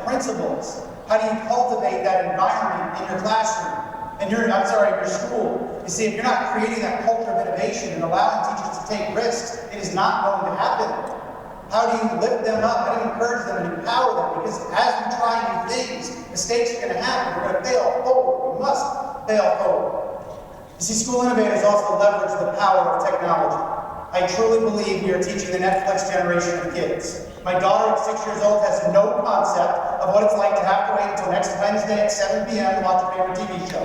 Principles. How do you cultivate that environment in your classroom? In your school. You see, if you're not creating that culture of innovation and allowing teachers to take risks, it is not going to happen. How do you lift them up? How do you encourage them and empower them? Because as we try new things, mistakes are going to happen. We're going to fail forward. We must fail forward. You see, school innovators also leverage the power of technology. I truly believe we are teaching the Netflix generation of kids. My daughter at 6 years old has no concept of what it's like to have to wait until next Wednesday at 7 p.m. to watch a favorite TV show.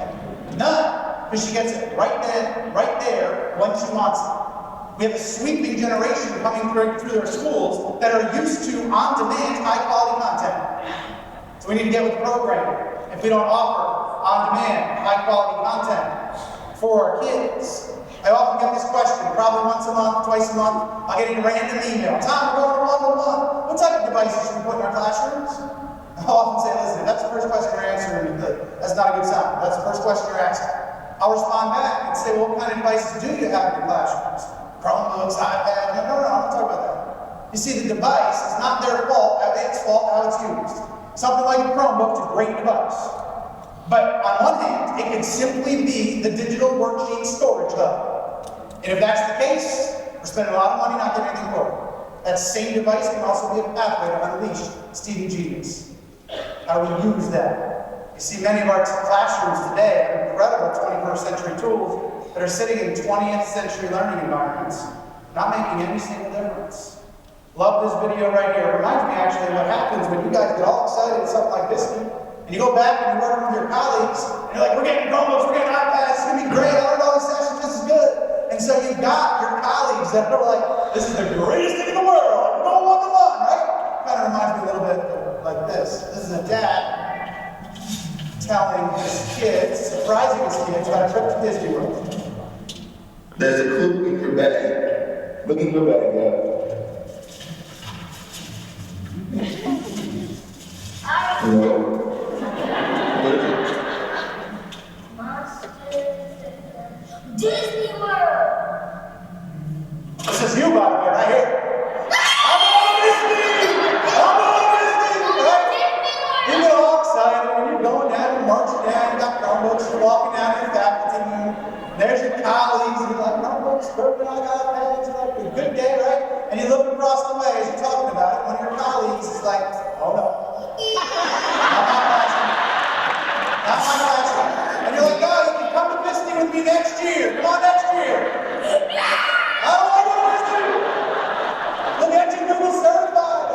None. Because she gets it right then, right there, when she wants it. We have a sweeping generation coming through their schools that are used to on-demand, high-quality content. So we need to get with the program. If we don't offer on-demand, high-quality content for our kids. I often get this question, probably once a month, twice a month. I'll get a random email. Tom, we're going to one-on-one. What type of devices should we put in our classrooms? I'll often say, listen, if that's the first question you're answering, that's not a good sign. That's the first question you're asking. I'll respond back and say, well, what kind of devices do you have in your classrooms? Chromebooks, iPads? No, I'm not talking about that. You see, the device is not their fault, it's fault how it's used. Something like a Chromebook is a great device. But on one hand, it could simply be the digital worksheet storage hub. And if that's the case, we're spending a lot of money not getting anything for it. That same device can also be a pathway to unleash Stevie Genius. How do we use that? You see, many of our classrooms today have incredible 21st century tools that are sitting in 20th century learning environments, not making any single difference. Love this video right here. It reminds me actually of what happens when you guys get all excited at something like this, and you go back and you're working with your colleagues, and you're like, we're getting Chromebooks, we're getting iPads, it's gonna be great, I learned all these sessions, this is good. And so you've got your colleagues that are like, this is the greatest thing in the world, we're going one-to-one, right? Kind of reminds me a little bit like this. This is a dad telling his kids, surprising his kids about a trip to Disney World. There's a clue in your bag. Look in your bag, yeah. No. What is it? Monsters. Disney World. This is you, by the way, right here. I'm on Disney! I'm on Disney! Right? You get all excited when you're going down, you're marching down, you got Chromebooks, you're walking down to the faculty room. There's your colleagues, and you're like, Chromebooks, perfect, I got iPads, you're like, a good day, right? And you look across the way as you're talking about it, one of your colleagues is like, oh no. Not my classroom. And you're like, oh, you can come to Disney with me next year. Come on next year. I don't want to go to Disney. Look at you, Google certified.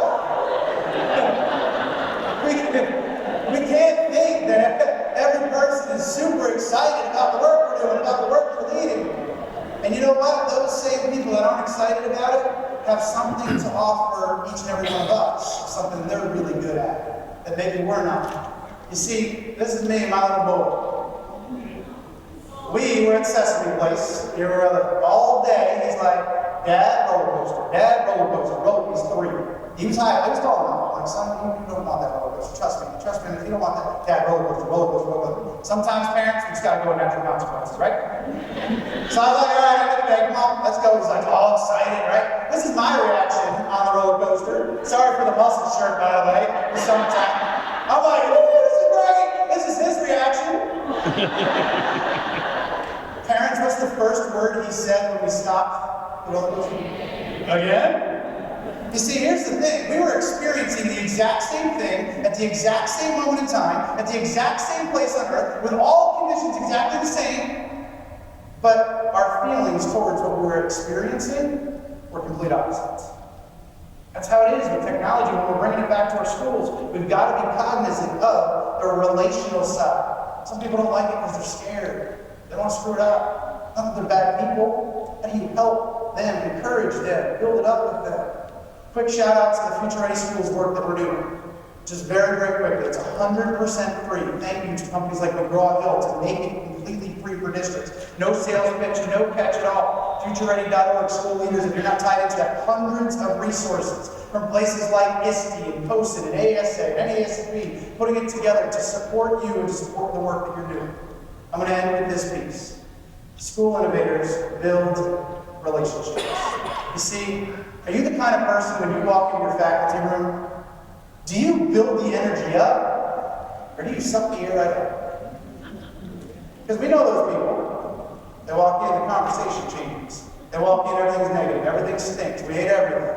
We can't think that every person is super excited about the work we're doing, about the work we're leading. And you know what? Those same people that aren't excited about it have something to offer each and every one of us, something they're really good at, that maybe we're not. You see, this is me and my little boy. We were at Sesame Place. You were all day. He's like, Dad, roller coaster. Dad, roller coaster. He's 3. He was high. I was telling him, like, son, you don't want that roller coaster. Trust me. Trust me. If you don't want that, Dad, roller coaster, roller coaster, roller coaster. Sometimes parents, we just got to go with natural consequences, right? So I was like, all right, I'm going to come on, let's go. He's like all excited, right? This is my reaction on the roller coaster. Sorry for the muscle shirt, by the way. It's summertime. I'm like, ooh, this is great. This is his reaction. Parents, what's the first word he said when we stopped the roller coaster? Again? You see, here's the thing. We were experiencing the exact same thing at the exact same moment in time, at the exact same place on earth, with all conditions exactly the same, but our feelings towards what we were experiencing were complete opposites. That's how it is with technology when we're bringing it back to our schools. We've got to be cognizant of the relational side. Some people don't like it because they're scared. They don't want to screw it up. Not that they're bad people. How do you help them, encourage them, build it up with them? Quick shout out to the Future Ready Schools work that we're doing. Just very, very quickly. It's 100% free. Thank you to companies like McGraw-Hill to make it completely free for districts. No sales pitch, no catch at all. FutureReady.org, school leaders, if you're not tied into that, hundreds of resources from places like ISTE and POSIT and ASA and NASB, putting it together to support you and to support the work that you're doing. I'm going to end with this piece. School innovators build relationships. You see, are you the kind of person when you walk into your faculty room, do you build the energy up, or do you suck the air right out? Because we know those people. They walk in, the conversation changes. They walk in, everything's negative, everything stinks, we hate everything.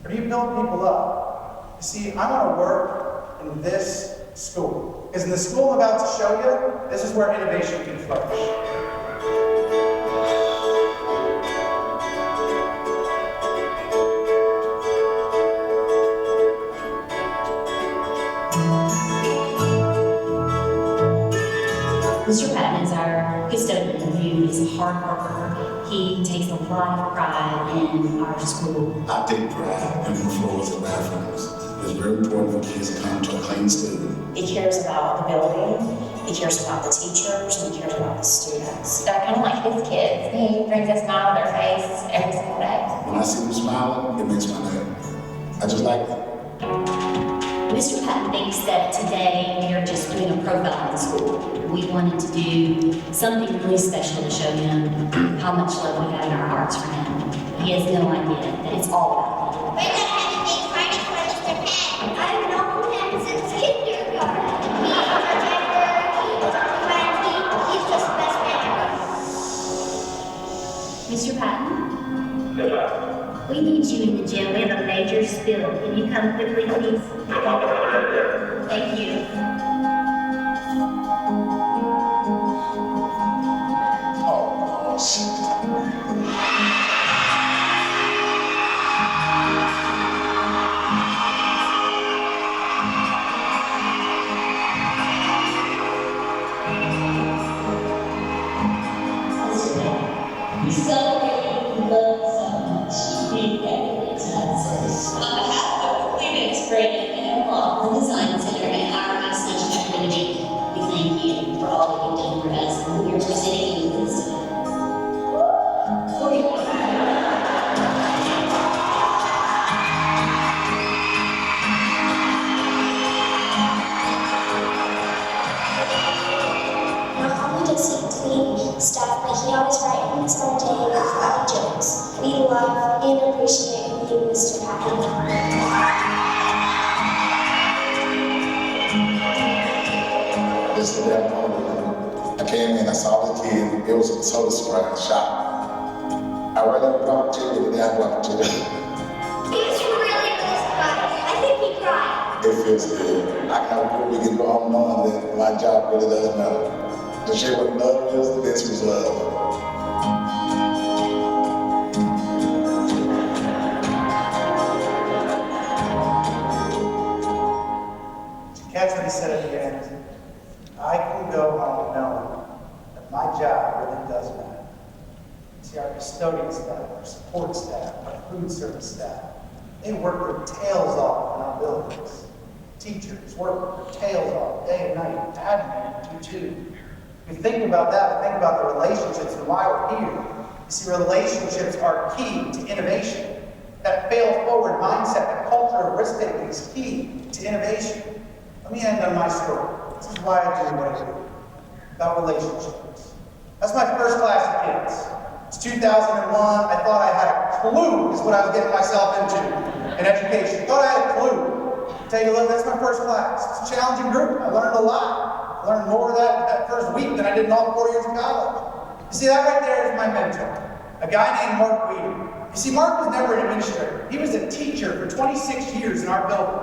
Or do you build people up? You see, I want to work in this school. Because in the school I'm about to show you, this is where innovation can flourish. Mr. Patton is our custodian who is a hard worker. He takes a lot of pride in our school. I take pride in the floors and bathrooms. It's very important for kids to come to a clean school. He cares about the building, he cares about the teachers, and he cares about the students. They're kind of like his kids. He brings a smile on their face every single day. When I see them smiling, it makes my day. I just like it. Mr. Patton thinks that today we are just doing a profile in the school. We wanted to do something really special to show him how much love we have in our hearts for him. He has no idea that it's all about him. We're gonna have a big party for Mr. Patton. I've known him since kindergarten. He's a gender, he's a friend, he's just the best man ever. Mr. Patton? We need you in the gym. We have a major spill. Can you come quickly, please? Thank you. Oh, shit. so damn hungry. I came in, I saw the kid, it was a total surprise, shock. I ran up to the opportunity, and then I got to He was really surprised. I think he cried. It feels good. I can have a good go home knowing that my job really does matter. To share what love is, this was love. Catch what he said at the end. I can go home knowing that my job really does matter. See, our custodian staff, our support staff, our food service staff, they work their tails off in our buildings. Teachers work their tails off day and night. Admin do too. If you think about that, think about the relationships and why we're here. You see, relationships are key to innovation. That fail-forward mindset, that culture of risk-taking is key to innovation. Let me end on my story. This is why I do what I do. About relationships. That's my first class of kids. It's 2001. I thought I had a clue is what I was getting myself into in education. Thought I had a clue. Take a look, that's my first class. It's a challenging group. I learned a lot. I learned more of that first week than I did in all 4 years of college. You see, that right there is my mentor. A guy named Mark Weeder. You see, Mark was never an administrator. He was a teacher for 26 years in our building.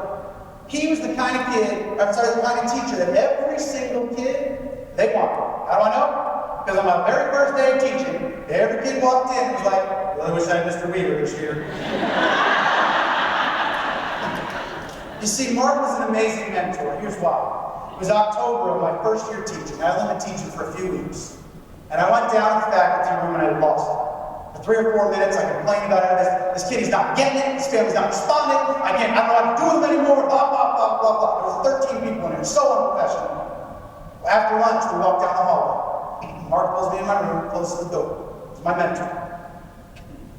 He was the kind of the kind of teacher that every single kid, they wanted. How do I know? Because on my very first day of teaching, every kid walked in and was like, well, I wish I had Mr. Weeder this year. You see, Mark was an amazing mentor. Here's why. It was October of my first year teaching. I only been teaching for a few weeks. And I went down to the faculty room and I lost it. For 3 or 4 minutes, I complained about it. This kid, he's not getting it. This family's not responding. I don't know what to do with him anymore. Blah, blah, blah, blah, blah. There was 13 people in there. So unprofessional. After lunch, we walked down the hallway. Mark pulls me in my room, closes the door. He's my mentor.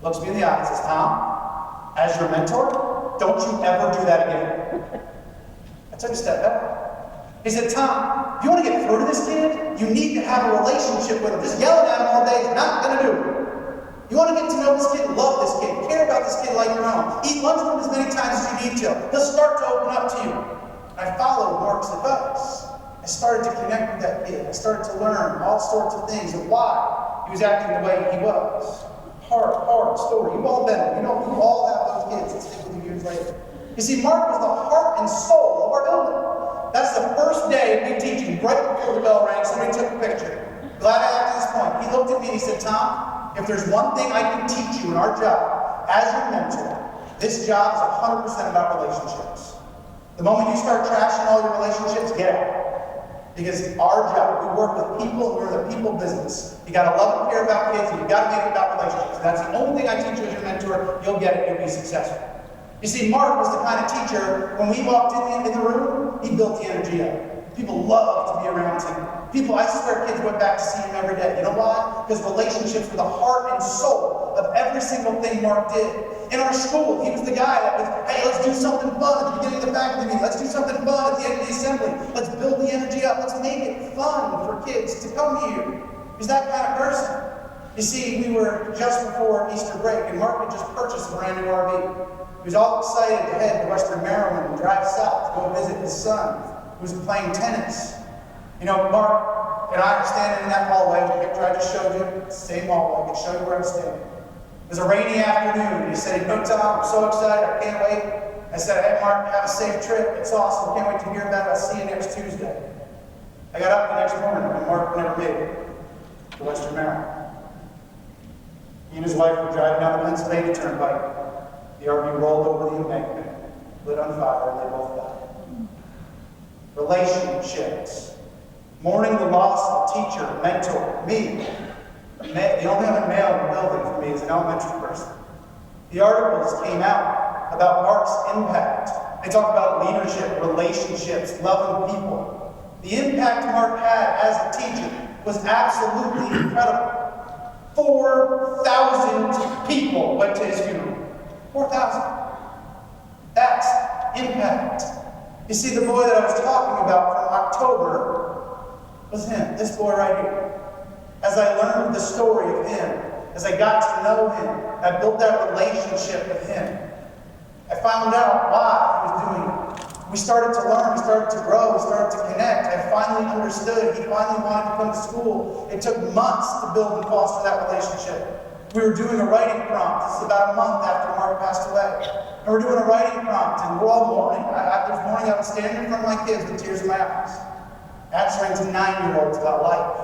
Looks me in the eye and says, Tom, as your mentor, don't you ever do that again. I took a step back. He said, Tom, if you want to get through to this kid, you need to have a relationship with him. Just yelling at him all day is not going to do it. You want to get to know this kid, love this kid, care about this kid like your own. Eat lunch with him as many times as you need to. He'll start to open up to you. And I followed Mark's advice. I started to connect with that kid. I started to learn all sorts of things of why he was acting the way he was. Hard story. You've all been there. You all have those kids that stick with you years later. You see, Mark was the heart and soul of our building. That's the first day of me teaching. Right before the bell rang, somebody took a picture. Glad I got to this point. He looked at me and he said, Tom, if there's one thing I can teach you in our job, as your mentor, this job is 100% about relationships. The moment you start trashing all your relationships, get out. Because our job, we work with people, and we're in the people business. You gotta love and care about kids, and you gotta make it about relationships. And that's the only thing I teach you as your mentor. You'll get it, you'll be successful. You see, Mark was the kind of teacher, when we walked in the room, he built the energy up. People loved to be around him. I swear kids went back to see him every day. You know why? Because relationships were the heart and soul of every single thing Mark did. In our school, he was the guy that was, hey, let's do something fun at the beginning of the faculty meeting. Let's do something fun at the end of the assembly. Let's build the energy up. Let's make it fun for kids to come here. He's that kind of person. You see, we were just before Easter break, and Mark had just purchased a brand new RV. He was all excited to head to Western Maryland and drive south to go visit his son, who was playing tennis. You know, Mark and I were standing in that hallway, the picture I just showed you, same hallway, I can show you where I'm standing. It was a rainy afternoon, and he said, Tom, I'm so excited, I can't wait. I said, hey Mark, have a safe trip, it's awesome, can't wait to hear about it, I'll see you next Tuesday. I got up the next morning, and Mark never made it to Western Maryland. He and his wife were driving down the Pennsylvania Turnpike. The RV rolled over the embankment, lit on fire, and they both died. Relationships. Mourning the loss of a teacher, a mentor, me. The only other male in the building for me is an elementary person. The articles came out about Mark's impact. They talked about leadership, relationships, loving people. The impact Mark had as a teacher was absolutely incredible. 4,000 people went to his funeral. 4,000. That's impact. You see, the boy that I was talking about from October was him, this boy right here. As I learned the story of him, as I got to know him, I built that relationship with him. I found out why he was doing it. We started to learn, we started to grow, we started to connect. I finally understood. He finally wanted to come to school. It took months to build and foster that relationship. We were doing a writing prompt. This is about a month after Mark passed away. And we're doing a writing prompt, and we're all mourning. There's morning I was standing in front of my kids with tears in my eyes, answering to 9-year-olds about life.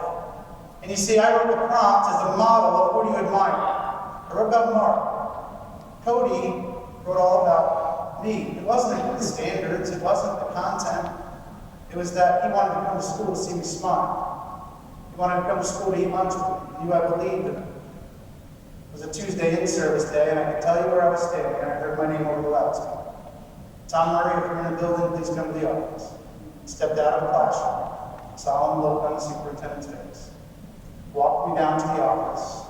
And you see, I wrote the prompt as a model of who do you admire. I wrote about Mark. Cody wrote all about me. It wasn't the standards, it wasn't the content. It was that he wanted to come to school to see me smile. He wanted to come to school to eat lunch with me. He knew I believed in him. It was a Tuesday in-service day, and I could tell you where I was standing, and I heard my name over the loudspeaker. Tom Murray, if you're in the building, please come to the office. Stepped out of the classroom, solemn look on the superintendent's face. Walked me down to the office,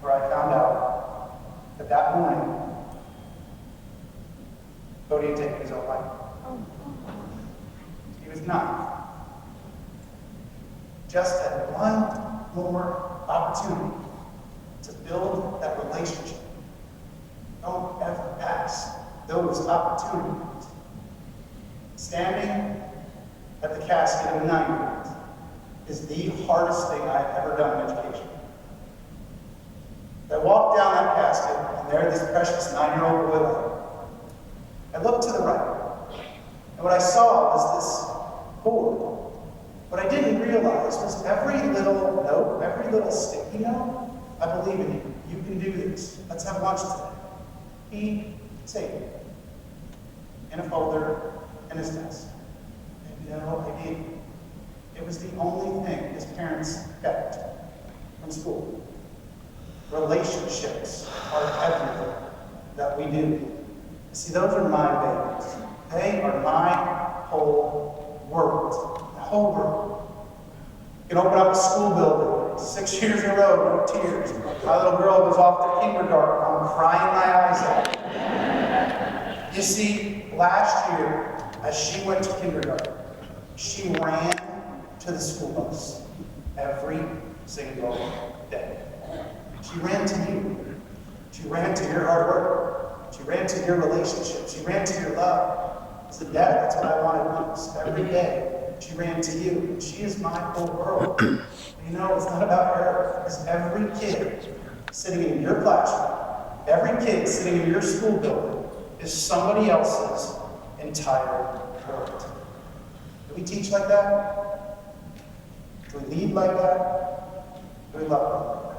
where I found out that that morning, Cody had taken his own life. He was 9. Just had one more opportunity to build that relationship. Don't ever pass those opportunities. Standing at the casket of a 9-year-old is the hardest thing I've ever done in education. I walked down that casket, and there this precious 9-year-old boy lay. I looked to the right, and what I saw was this board. What I didn't realize was every little note, every little sticky note, I believe in you. You can do this. Let's have lunch today. He saved it in a folder in his desk. And you know, I did. It was the only thing his parents kept from school. Relationships are everything that we do. See, those are my babies. They are my whole world. The whole world. You can open up a school building, 6 years in a row, no tears. My little girl goes off to kindergarten. I'm crying my eyes out. You see, last year, as she went to kindergarten, she ran to the school bus every single day. She ran to you. She ran to your hard work. She ran to your relationship. She ran to your love. As a dad, that's what I wanted most. Every day, she ran to you. And she is my whole world. And you know, it's not about her. It's every kid sitting in your classroom, every kid sitting in your school building is somebody else's entire world. Do we teach like that? Do we lead like that? Do we love like that?